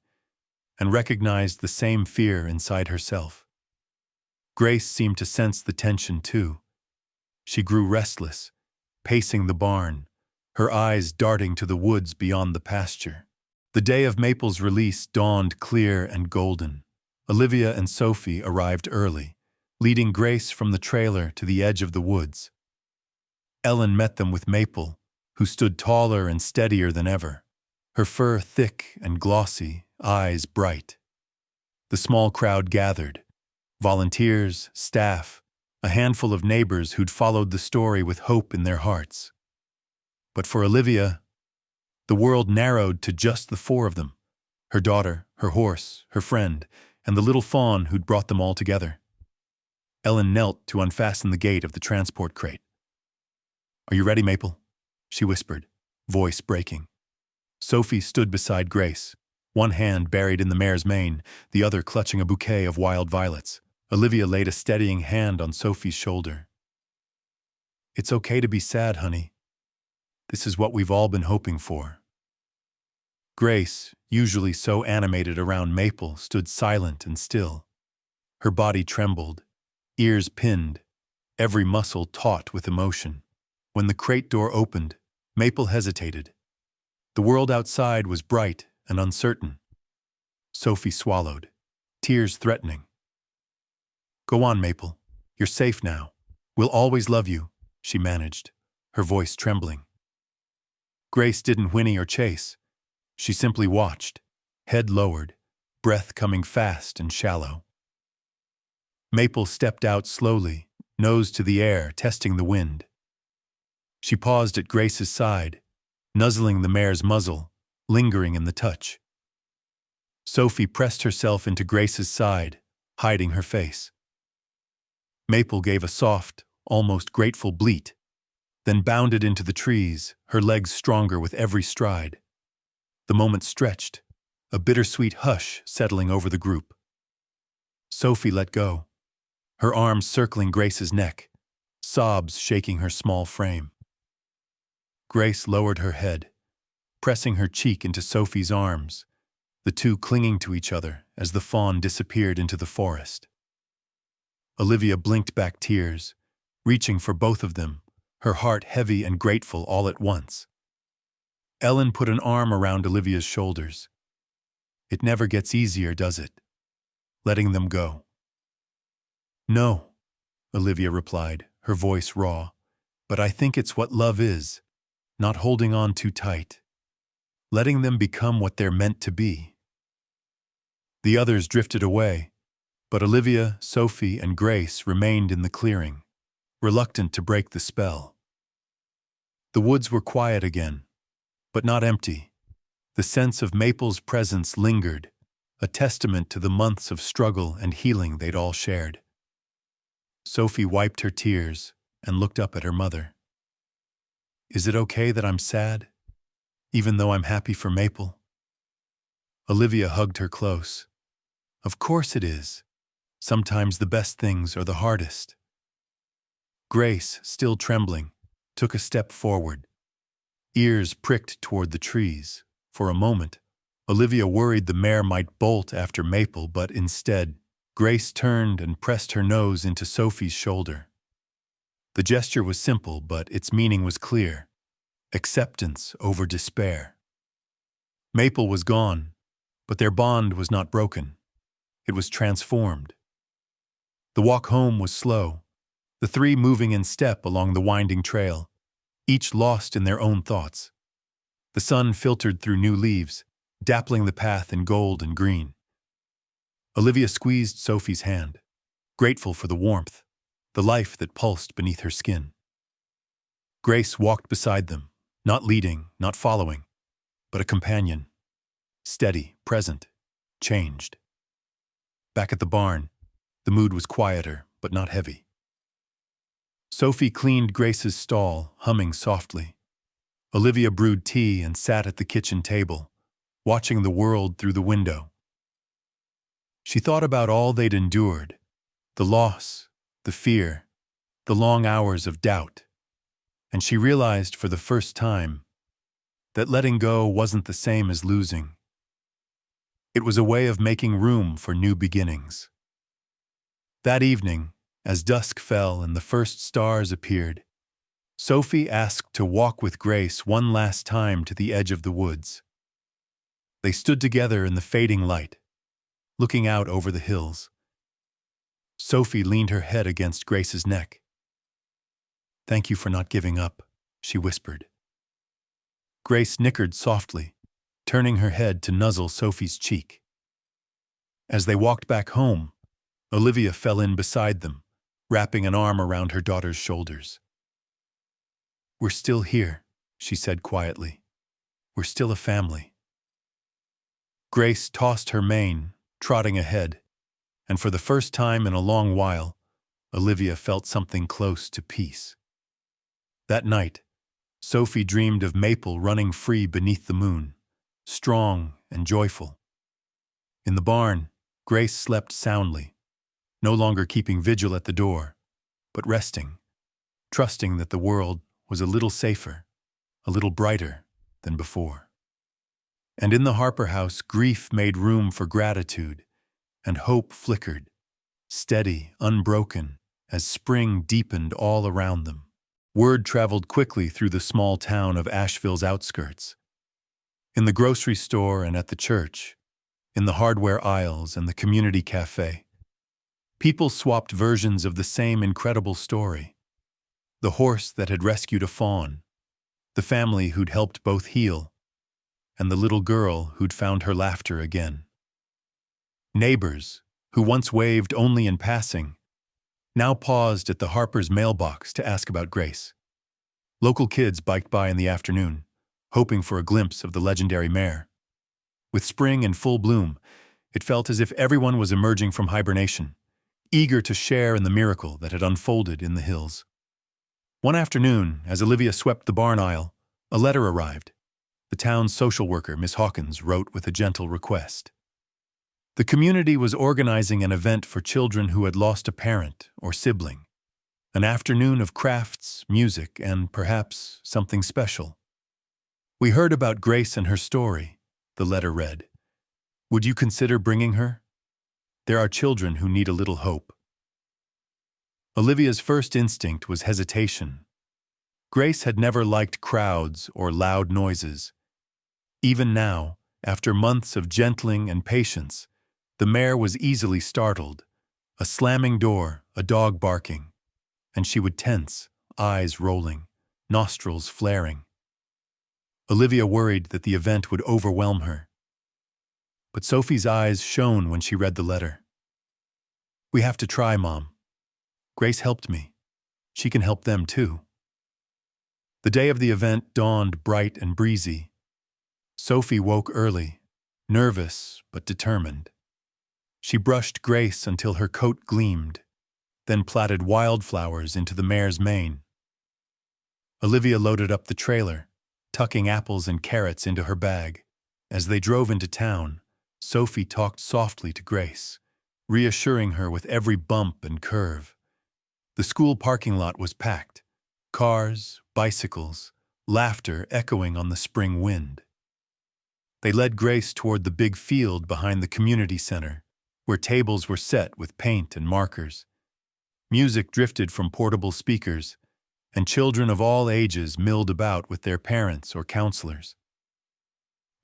and recognized the same fear inside herself. Grace seemed to sense the tension too. She grew restless, pacing the barn, her eyes darting to the woods beyond the pasture. The day of Maple's release dawned clear and golden. Olivia and Sophie arrived early, leading Grace from the trailer to the edge of the woods. Ellen met them with Maple, who stood taller and steadier than ever, her fur thick and glossy, eyes bright. The small crowd gathered, volunteers, staff, a handful of neighbors who'd followed the story with hope in their hearts. But for Olivia, the world narrowed to just the four of them, her daughter, her horse, her friend, and the little fawn who'd brought them all together. Ellen knelt to unfasten the gate of the transport crate. "Are you ready, Maple?" she whispered, voice breaking. Sophie stood beside Grace, one hand buried in the mare's mane, the other clutching a bouquet of wild violets. Olivia laid a steadying hand on Sophie's shoulder. "It's okay to be sad, honey. This is what we've all been hoping for." Grace, usually so animated around Maple, stood silent and still. Her body trembled, ears pinned, every muscle taut with emotion. When the crate door opened, Maple hesitated. The world outside was bright and uncertain. Sophie swallowed, tears threatening. "Go on, Maple. You're safe now. We'll always love you," she managed, her voice trembling. Grace didn't whinny or chase. She simply watched, head lowered, breath coming fast and shallow. Maple stepped out slowly, nose to the air, testing the wind. She paused at Grace's side, nuzzling the mare's muzzle, lingering in the touch. Sophie pressed herself into Grace's side, hiding her face. Maple gave a soft, almost grateful bleat, then bounded into the trees, her legs stronger with every stride. The moment stretched, a bittersweet hush settling over the group. Sophie let go, her arms circling Grace's neck, sobs shaking her small frame. Grace lowered her head, pressing her cheek into Sophie's arms, the two clinging to each other as the fawn disappeared into the forest. Olivia blinked back tears, reaching for both of them, her heart heavy and grateful all at once. Ellen put an arm around Olivia's shoulders. It never gets easier, does it? Letting them go. No, Olivia replied, her voice raw, but I think it's what love is, not holding on too tight. Letting them become what they're meant to be. The others drifted away, but Olivia, Sophie, and Grace remained in the clearing, reluctant to break the spell. The woods were quiet again, but not empty. The sense of Maple's presence lingered, a testament to the months of struggle and healing they'd all shared. Sophie wiped her tears and looked up at her mother. Is it okay that I'm sad, even though I'm happy for Maple? Olivia hugged her close. Of course it is. Sometimes the best things are the hardest. Grace, still trembling, took a step forward. Ears pricked toward the trees. For a moment, Olivia worried the mare might bolt after Maple, but instead, Grace turned and pressed her nose into Sophie's shoulder. The gesture was simple, but its meaning was clear. Acceptance over despair. Maple was gone, but their bond was not broken. It was transformed. The walk home was slow, the three moving in step along the winding trail, each lost in their own thoughts. The sun filtered through new leaves, dappling the path in gold and green. Olivia squeezed Sophie's hand, grateful for the warmth, the life that pulsed beneath her skin. Grace walked beside them, not leading, not following, but a companion. Steady, present, changed. Back at the barn, the mood was quieter, but not heavy. Sophie cleaned Grace's stall, humming softly. Olivia brewed tea and sat at the kitchen table, watching the world through the window. She thought about all they'd endured, the loss, the fear, the long hours of doubt, and she realized for the first time that letting go wasn't the same as losing. It was a way of making room for new beginnings. That evening, as dusk fell and the first stars appeared, Sophie asked to walk with Grace one last time to the edge of the woods. They stood together in the fading light, looking out over the hills. Sophie leaned her head against Grace's neck. "Thank you for not giving up," she whispered. Grace nickered softly, turning her head to nuzzle Sophie's cheek. As they walked back home, Olivia fell in beside them, wrapping an arm around her daughter's shoulders. "We're still here," she said quietly. "We're still a family." Grace tossed her mane, trotting ahead, and for the first time in a long while, Olivia felt something close to peace. That night, Sophie dreamed of Maple running free beneath the moon, strong and joyful. In the barn, Grace slept soundly, no longer keeping vigil at the door, but resting, trusting that the world was a little safer, a little brighter than before. And in the Harper house, grief made room for gratitude, and hope flickered, steady, unbroken, as spring deepened all around them. Word traveled quickly through the small town of Asheville's outskirts. In the grocery store and at the church, in the hardware aisles and the community cafe, people swapped versions of the same incredible story. The horse that had rescued a fawn, the family who'd helped both heal, and the little girl who'd found her laughter again. Neighbors, who once waved only in passing, now paused at the Harper's mailbox to ask about Grace. Local kids biked by in the afternoon, hoping for a glimpse of the legendary mare. With spring in full bloom, it felt as if everyone was emerging from hibernation, eager to share in the miracle that had unfolded in the hills. One afternoon, as Olivia swept the barn aisle, a letter arrived. The town's social worker, Miss Hawkins, wrote with a gentle request. The community was organizing an event for children who had lost a parent or sibling. An afternoon of crafts, music, and perhaps something special. We heard about Grace and her story, the letter read. Would you consider bringing her? There are children who need a little hope. Olivia's first instinct was hesitation. Grace had never liked crowds or loud noises. Even now, after months of gentling and patience, the mare was easily startled. A slamming door, a dog barking, and she would tense, eyes rolling, nostrils flaring. Olivia worried that the event would overwhelm her. But Sophie's eyes shone when she read the letter. We have to try, Mom. Grace helped me. She can help them too. The day of the event dawned bright and breezy. Sophie woke early, nervous but determined. She brushed Grace until her coat gleamed, then plaited wildflowers into the mare's mane. Olivia loaded up the trailer, tucking apples and carrots into her bag. As they drove into town, Sophie talked softly to Grace, reassuring her with every bump and curve. The school parking lot was packed, cars, bicycles, laughter echoing on the spring wind. They led Grace toward the big field behind the community center, where tables were set with paint and markers. Music drifted from portable speakers, and children of all ages milled about with their parents or counselors.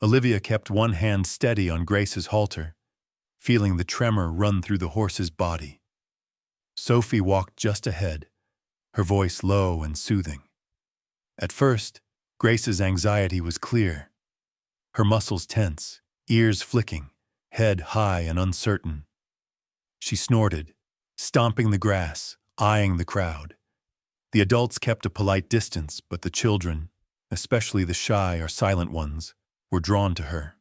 Olivia kept one hand steady on Grace's halter, feeling the tremor run through the horse's body. Sophie walked just ahead, her voice low and soothing. At first, Grace's anxiety was clear. Her muscles tense, ears flicking, head high and uncertain. She snorted, stomping the grass, eyeing the crowd. The adults kept a polite distance, but the children, especially the shy or silent ones, were drawn to her.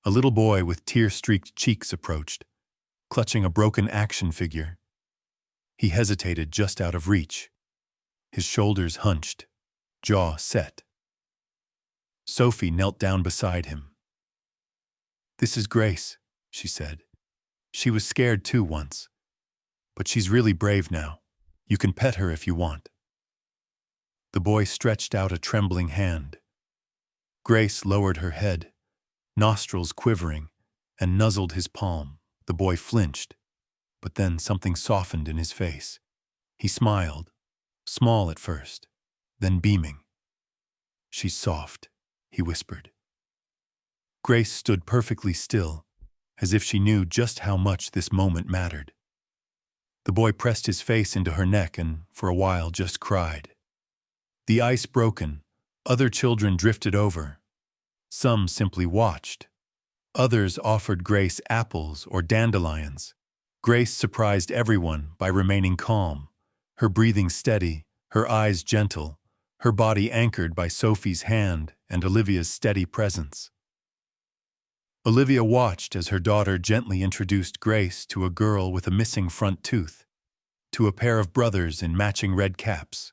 A little boy with tear-streaked cheeks approached, clutching a broken action figure. He hesitated just out of reach, his shoulders hunched, jaw set. Sophie knelt down beside him. "This is Grace," she said. "She was scared too once, but she's really brave now. You can pet her if you want." The boy stretched out a trembling hand. Grace lowered her head, nostrils quivering, and nuzzled his palm. The boy flinched, but then something softened in his face. He smiled, small at first, then beaming. "She's soft," he whispered. Grace stood perfectly still, as if she knew just how much this moment mattered. The boy pressed his face into her neck and, for a while, just cried. The ice broken, other children drifted over. Some simply watched. Others offered Grace apples or dandelions. Grace surprised everyone by remaining calm, her breathing steady, her eyes gentle, her body anchored by Sophie's hand and Olivia's steady presence. Olivia watched as her daughter gently introduced Grace to a girl with a missing front tooth, to a pair of brothers in matching red caps,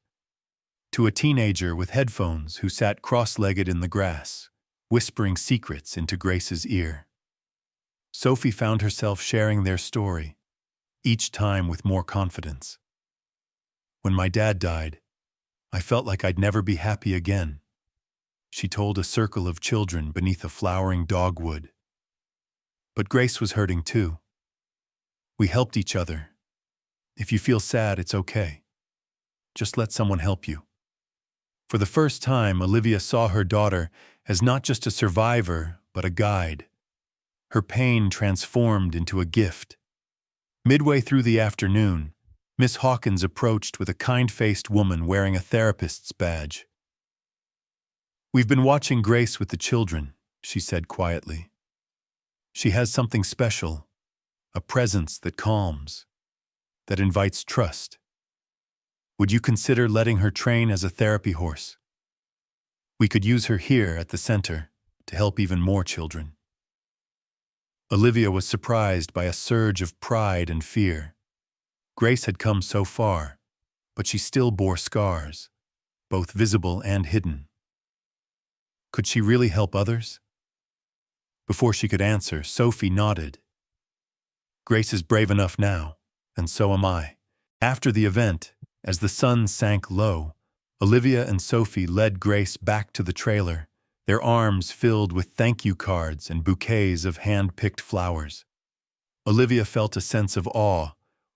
to a teenager with headphones who sat cross-legged in the grass, whispering secrets into Grace's ear. Sophie found herself sharing their story, each time with more confidence. "When my dad died, I felt like I'd never be happy again," she told a circle of children beneath a flowering dogwood. But Grace was hurting too. We helped each other. If you feel sad, it's okay. Just let someone help you. For the first time, Olivia saw her daughter as not just a survivor, but a guide. Her pain transformed into a gift. Midway through the afternoon, Miss Hawkins approached with a kind-faced woman wearing a therapist's badge. "We've been watching Grace with the children," she said quietly. "She has something special, a presence that calms, that invites trust. Would you consider letting her train as a therapy horse? We could use her here at the center to help even more children." Olivia was surprised by a surge of pride and fear. Grace had come so far, but she still bore scars, both visible and hidden. Could she really help others? Before she could answer, Sophie nodded. "Grace is brave enough now, and so am I." After the event, as the sun sank low, Olivia and Sophie led Grace back to the trailer, their arms filled with thank you cards and bouquets of hand-picked flowers. Olivia felt a sense of awe,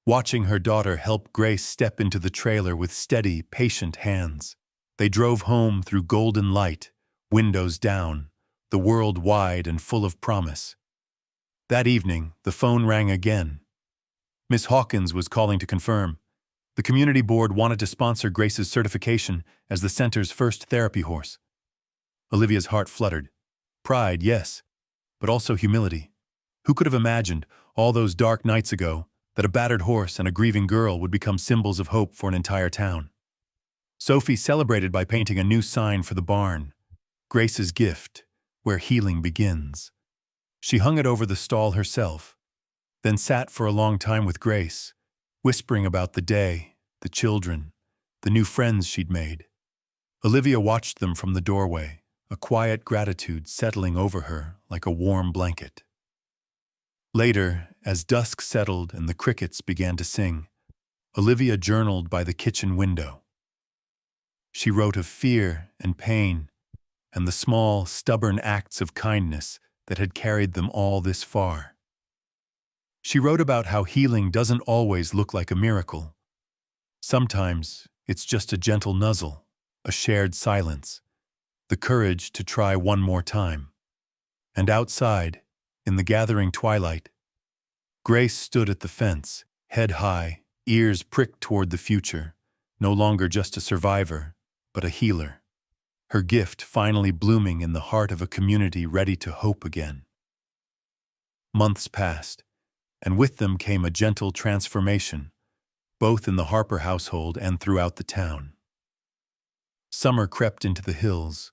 watching her daughter help Grace step into the trailer with steady, patient hands. They drove home through golden light, windows down, the world wide and full of promise. That evening, the phone rang again. Miss Hawkins was calling to confirm. The community board wanted to sponsor Grace's certification as the center's first therapy horse. Olivia's heart fluttered. Pride, yes, but also humility. Who could have imagined, all those dark nights ago, that a battered horse and a grieving girl would become symbols of hope for an entire town? Sophie celebrated by painting a new sign for the barn, "Grace's gift, where healing begins." She hung it over the stall herself, then sat for a long time with Grace, whispering about the day, the children, the new friends she'd made. Olivia watched them from the doorway, a quiet gratitude settling over her like a warm blanket. Later, as dusk settled and the crickets began to sing, Olivia journaled by the kitchen window. She wrote of fear and pain, and the small, stubborn acts of kindness that had carried them all this far. She wrote about how healing doesn't always look like a miracle. Sometimes it's just a gentle nuzzle, a shared silence, the courage to try one more time. And outside, in the gathering twilight, Grace stood at the fence, head high, ears pricked toward the future, no longer just a survivor, but a healer. Her gift finally blooming in the heart of a community ready to hope again. Months passed, and with them came a gentle transformation, both in the Harper household and throughout the town. Summer crept into the hills,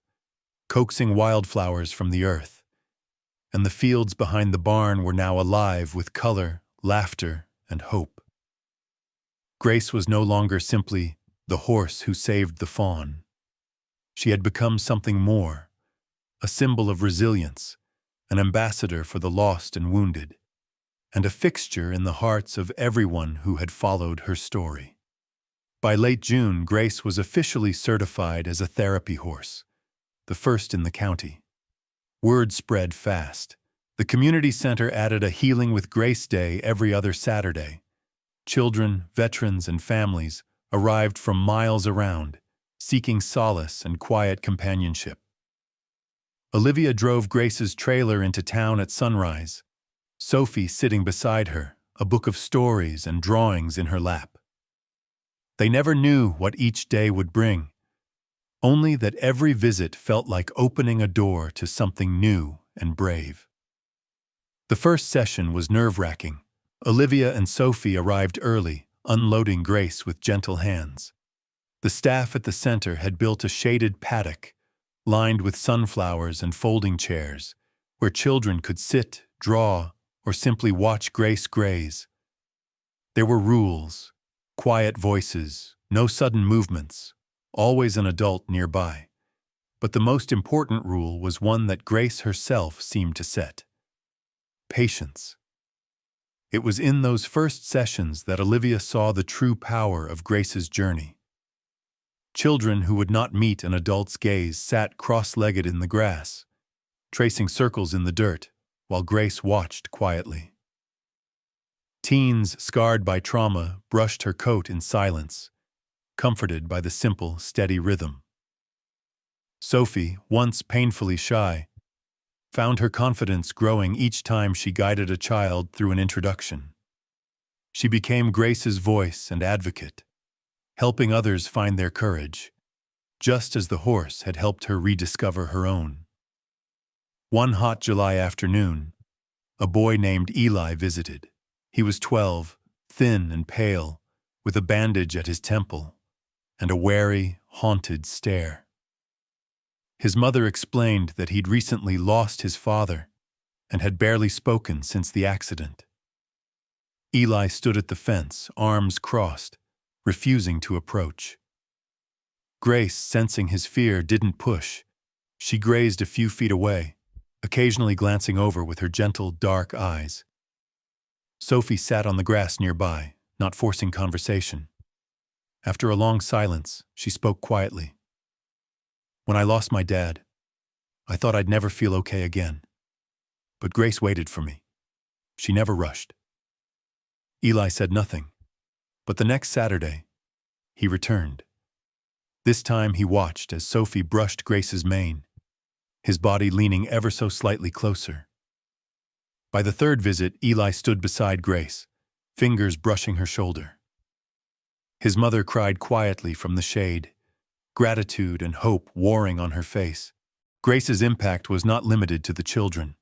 coaxing wildflowers from the earth, and the fields behind the barn were now alive with color, laughter, and hope. Grace was no longer simply the horse who saved the fawn. She had become something more, a symbol of resilience, an ambassador for the lost and wounded, and a fixture in the hearts of everyone who had followed her story. By late June, Grace was officially certified as a therapy horse, the first in the county. Word spread fast. The community center added a Healing with Grace Day every other Saturday. Children, veterans, and families arrived from miles around, seeking solace and quiet companionship. Olivia drove Grace's trailer into town at sunrise, Sophie sitting beside her, a book of stories and drawings in her lap. They never knew what each day would bring, only that every visit felt like opening a door to something new and brave. The first session was nerve-wracking. Olivia and Sophie arrived early, unloading Grace with gentle hands. The staff at the center had built a shaded paddock, lined with sunflowers and folding chairs, where children could sit, draw, or simply watch Grace graze. There were rules, quiet voices, no sudden movements, always an adult nearby. But the most important rule was one that Grace herself seemed to set: patience. It was in those first sessions that Olivia saw the true power of Grace's journey. Children who would not meet an adult's gaze sat cross-legged in the grass, tracing circles in the dirt, while Grace watched quietly. Teens scarred by trauma brushed her coat in silence, comforted by the simple, steady rhythm. Sophie, once painfully shy, found her confidence growing each time she guided a child through an introduction. She became Grace's voice and advocate, helping others find their courage. just as the horse had helped her rediscover her own. One hot July afternoon, a boy named Eli visited. He was 12, thin and pale, with a bandage at his temple and a wary, haunted stare. His mother explained that he'd recently lost his father and had barely spoken since the accident. Eli stood at the fence, arms crossed, refusing to approach. Grace, sensing his fear, didn't push. She grazed a few feet away, occasionally glancing over with her gentle, dark eyes. Sophie sat on the grass nearby, not forcing conversation. After a long silence, she spoke quietly. "When I lost my dad, I thought I'd never feel okay again. But Grace waited for me. She never rushed." Eli said nothing, but the next Saturday, he returned. This time he watched as Sophie brushed Grace's mane, his body leaning ever so slightly closer. By the third visit, Eli stood beside Grace, fingers brushing her shoulder. His mother cried quietly from the shade, gratitude and hope warring on her face. Grace's impact was not limited to the children.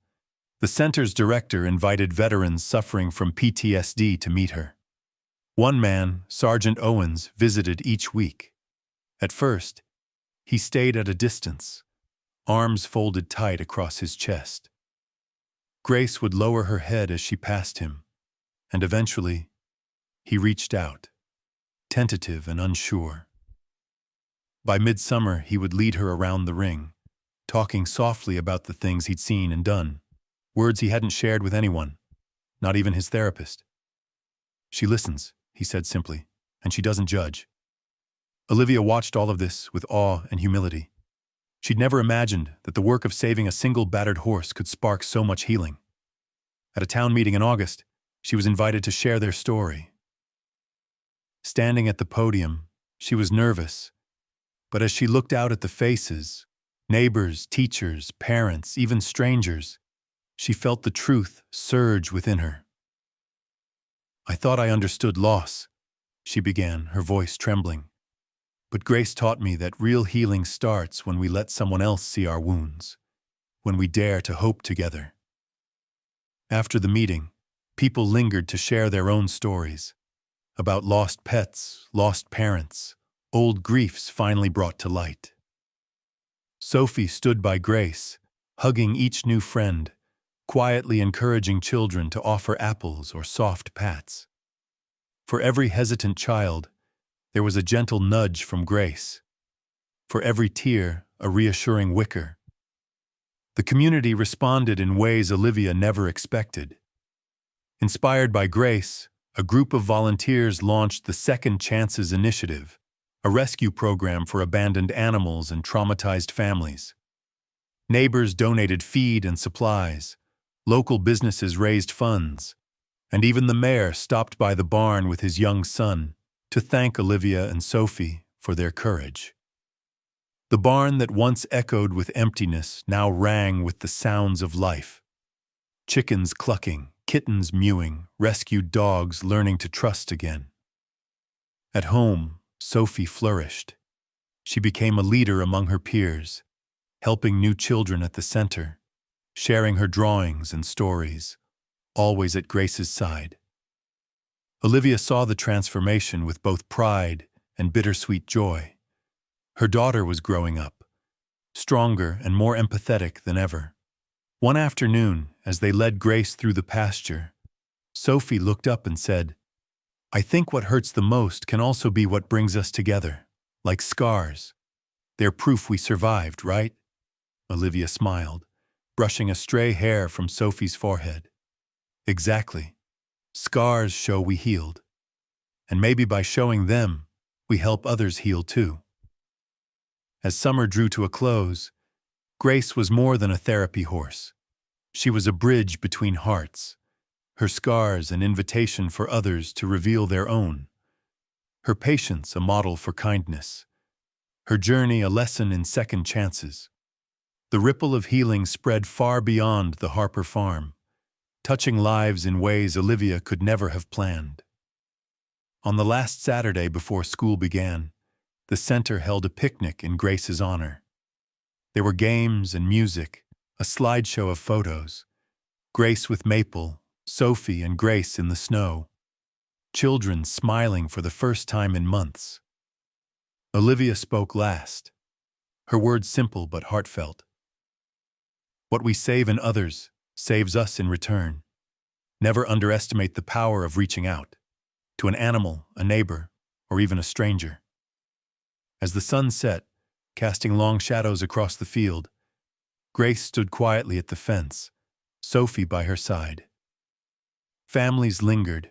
The center's director invited veterans suffering from PTSD to meet her. One man, Sergeant Owens, visited each week. At first, he stayed at a distance, arms folded tight across his chest. Grace would lower her head as she passed him, and eventually, he reached out, tentative and unsure. By midsummer, he would lead her around the ring, talking softly about the things he'd seen and done, words he hadn't shared with anyone, not even his therapist. "She listens," he said simply, "and she doesn't judge." Olivia watched all of this with awe and humility. She'd never imagined that the work of saving a single battered horse could spark so much healing. At a town meeting in August, she was invited to share their story. Standing at the podium, she was nervous, but as she looked out at the faces, neighbors, teachers, parents, even strangers, she felt the truth surge within her. "I thought I understood loss," she began, her voice trembling. "But Grace taught me that real healing starts when we let someone else see our wounds, when we dare to hope together." After the meeting, people lingered to share their own stories about lost pets, lost parents, old griefs finally brought to light. Sophie stood by Grace, hugging each new friend, quietly encouraging children to offer apples or soft pats. For every hesitant child, there was a gentle nudge from Grace. For every tear, a reassuring wicker. The community responded in ways Olivia never expected. Inspired by Grace, a group of volunteers launched the Second Chances Initiative, a rescue program for abandoned animals and traumatized families. Neighbors donated feed and supplies, local businesses raised funds, and even the mayor stopped by the barn with his young son to thank Olivia and Sophie for their courage. The barn that once echoed with emptiness now rang with the sounds of life. Chickens clucking, kittens mewing, rescued dogs learning to trust again. At home, Sophie flourished. She became a leader among her peers, helping new children at the center, sharing her drawings and stories, always at Grace's side. Olivia saw the transformation with both pride and bittersweet joy. Her daughter was growing up, stronger and more empathetic than ever. One afternoon, as they led Grace through the pasture, Sophie looked up and said, "I think what hurts the most can also be what brings us together, like scars. They're proof we survived, right?" Olivia smiled, brushing a stray hair from Sophie's forehead. "Exactly. Scars show we healed. And maybe by showing them, we help others heal too." As summer drew to a close, Grace was more than a therapy horse. She was a bridge between hearts, her scars an invitation for others to reveal their own, her patience a model for kindness, her journey a lesson in second chances. The ripple of healing spread far beyond the Harper farm, touching lives in ways Olivia could never have planned. On the last Saturday before school began, the center held a picnic in Grace's honor. There were games and music, a slideshow of photos. Grace with Maple, Sophie and Grace in the snow. Children smiling for the first time in months. Olivia spoke last, her words simple but heartfelt. What we save in others saves us in return. Never underestimate the power of reaching out to an animal, a neighbor, or even a stranger. As the sun set, casting long shadows across the field, Grace stood quietly at the fence, Sophie by her side. Families lingered,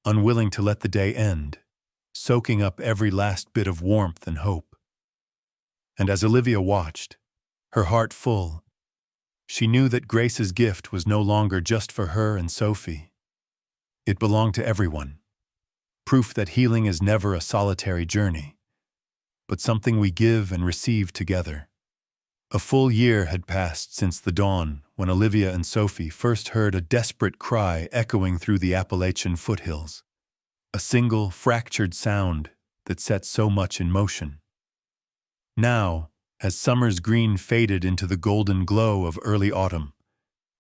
unwilling to let the day end, soaking up every last bit of warmth and hope. And as Olivia watched, her heart full, she knew that Grace's gift was no longer just for her and Sophie. It belonged to everyone. Proof that healing is never a solitary journey, but something we give and receive together. A full year had passed since the dawn when Olivia and Sophie first heard a desperate cry echoing through the Appalachian foothills. A single, fractured sound that set so much in motion. Now, as summer's green faded into the golden glow of early autumn,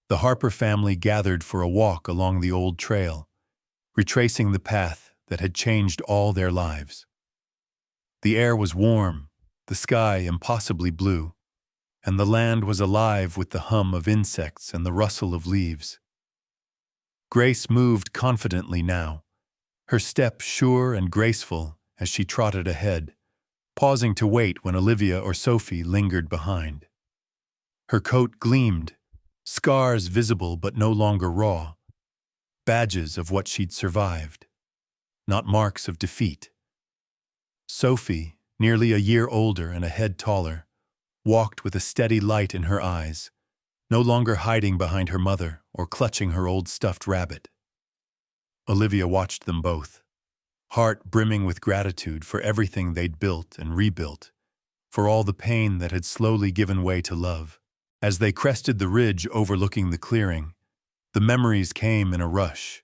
the Harper family gathered for a walk along the old trail, retracing the path that had changed all their lives. The air was warm, the sky impossibly blue, and the land was alive with the hum of insects and the rustle of leaves. Grace moved confidently now, her step sure and graceful as she trotted ahead, pausing to wait when Olivia or Sophie lingered behind. Her coat gleamed, scars visible but no longer raw, badges of what she'd survived, not marks of defeat. Sophie, nearly a year older and a head taller, walked with a steady light in her eyes, no longer hiding behind her mother or clutching her old stuffed rabbit. Olivia watched them both, heart brimming with gratitude for everything they'd built and rebuilt, for all the pain that had slowly given way to love. As they crested the ridge overlooking the clearing, the memories came in a rush.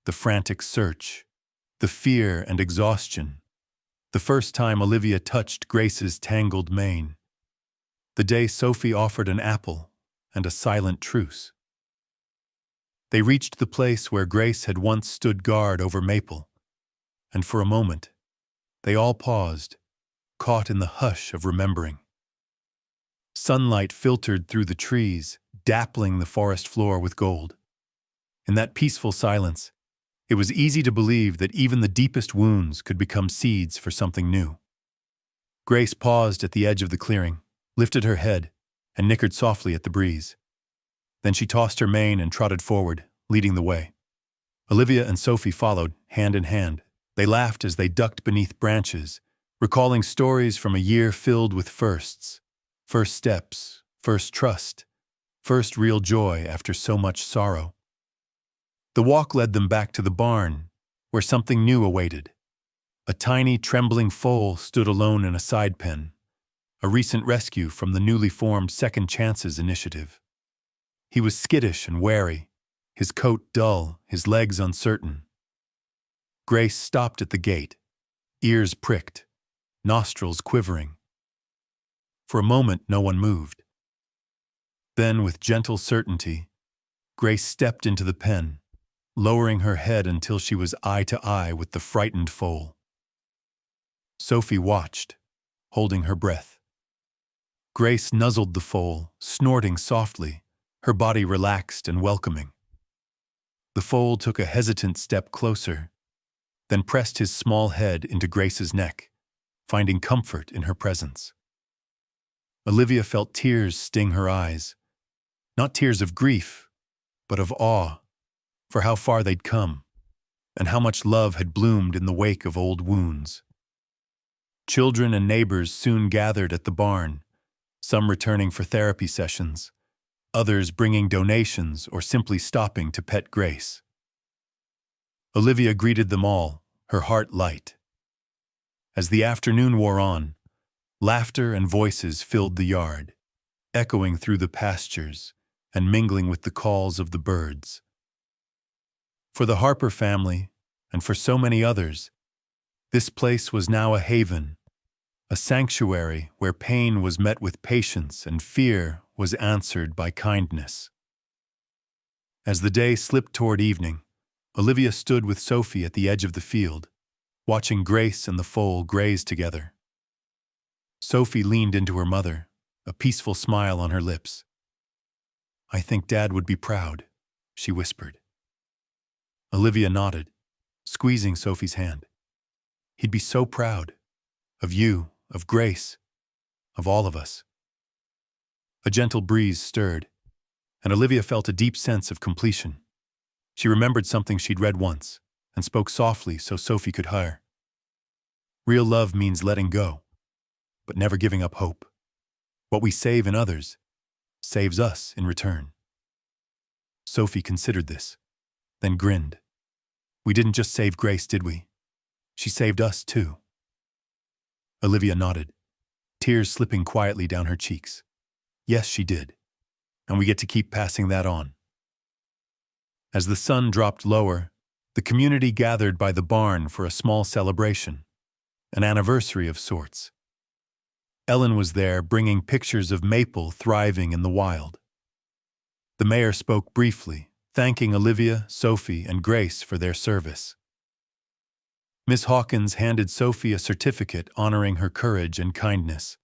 The frantic search, the fear and exhaustion. The first time Olivia touched Grace's tangled mane. The day Sophie offered an apple and a silent truce. They reached the place where Grace had once stood guard over Maple, and for a moment, they all paused, caught in the hush of remembering. Sunlight filtered through the trees, dappling the forest floor with gold. In that peaceful silence, it was easy to believe that even the deepest wounds could become seeds for something new. Grace paused at the edge of the clearing, lifted her head, and nickered softly at the breeze. Then she tossed her mane and trotted forward, leading the way. Olivia and Sophie followed, hand in hand. They laughed as they ducked beneath branches, recalling stories from a year filled with firsts. First steps, first trust, first real joy after so much sorrow. The walk led them back to the barn, where something new awaited. A tiny, trembling foal stood alone in a side pen, a recent rescue from the newly formed Second Chances initiative. He was skittish and wary, his coat dull, his legs uncertain. Grace stopped at the gate, ears pricked, nostrils quivering. For a moment, no one moved. Then, with gentle certainty, Grace stepped into the pen, lowering her head until she was eye to eye with the frightened foal. Sophie watched, holding her breath. Grace nuzzled the foal, snorting softly, her body relaxed and welcoming. The foal took a hesitant step closer, then pressed his small head into Grace's neck, finding comfort in her presence. Olivia felt tears sting her eyes, not tears of grief, but of awe, for how far they'd come, and how much love had bloomed in the wake of old wounds. Children and neighbors soon gathered at the barn, some returning for therapy sessions, others bringing donations or simply stopping to pet Grace. Olivia greeted them all, her heart light. As the afternoon wore on, laughter and voices filled the yard, echoing through the pastures and mingling with the calls of the birds. For the Harper family, and for so many others, this place was now a haven, a sanctuary where pain was met with patience and fear was answered by kindness. As the day slipped toward evening, Olivia stood with Sophie at the edge of the field, watching Grace and the foal graze together. Sophie leaned into her mother, a peaceful smile on her lips. "I think Dad would be proud," she whispered. Olivia nodded, squeezing Sophie's hand. "He'd be so proud. Of you, of Grace, of all of us." A gentle breeze stirred, and Olivia felt a deep sense of completion. She remembered something she'd read once, and spoke softly so Sophie could hear. "Real love means letting go, but never giving up hope. What we save in others saves us in return." Sophie considered this, then grinned. "We didn't just save Grace, did we? She saved us, too." Olivia nodded, tears slipping quietly down her cheeks. "Yes, she did. And we get to keep passing that on." As the sun dropped lower, the community gathered by the barn for a small celebration, an anniversary of sorts. Ellen was there, bringing pictures of Maple thriving in the wild. The mayor spoke briefly, thanking Olivia, Sophie, and Grace for their service. Miss Hawkins handed Sophie a certificate honoring her courage and kindness.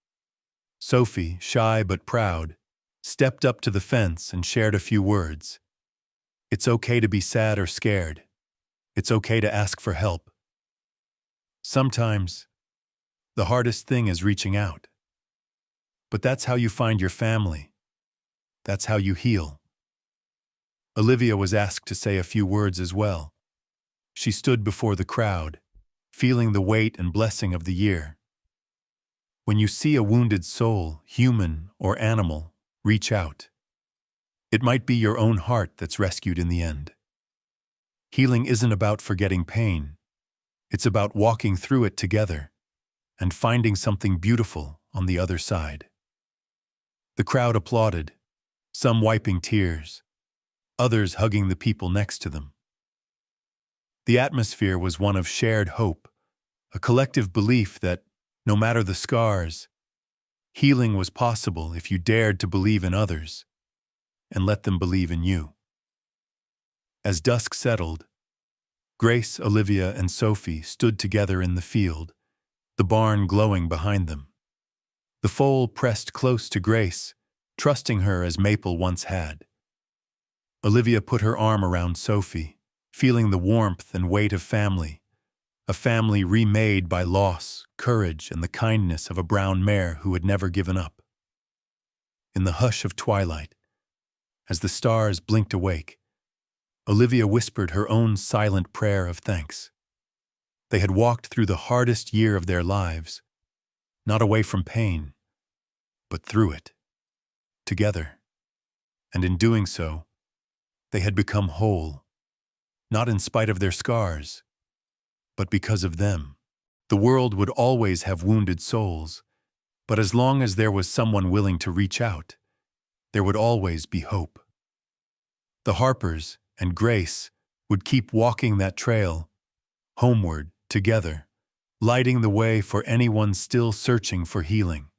Sophie, shy but proud, stepped up to the fence and shared a few words. "It's okay to be sad or scared. It's okay to ask for help. Sometimes, the hardest thing is reaching out. But that's how you find your family. That's how you heal." Olivia was asked to say a few words as well. She stood before the crowd, feeling the weight and blessing of the year. When you see a wounded soul, human or animal, reach out. It might be your own heart that's rescued in the end. Healing isn't about forgetting pain. It's about walking through it together and finding something beautiful on the other side. The crowd applauded, some wiping tears, others hugging the people next to them. The atmosphere was one of shared hope, a collective belief that, no matter the scars, healing was possible if you dared to believe in others and let them believe in you. As dusk settled, Grace, Olivia, and Sophie stood together in the field, the barn glowing behind them. The foal pressed close to Grace, trusting her as Maple once had. Olivia put her arm around Sophie, feeling the warmth and weight of family, a family remade by loss, courage, and the kindness of a brown mare who had never given up. In the hush of twilight, as the stars blinked awake, Olivia whispered her own silent prayer of thanks. They had walked through the hardest year of their lives, not away from pain, but through it, together. And in doing so, they had become whole, not in spite of their scars, but because of them. The world would always have wounded souls, but as long as there was someone willing to reach out, there would always be hope. The Harpers and Grace would keep walking that trail, homeward, together, lighting the way for anyone still searching for healing.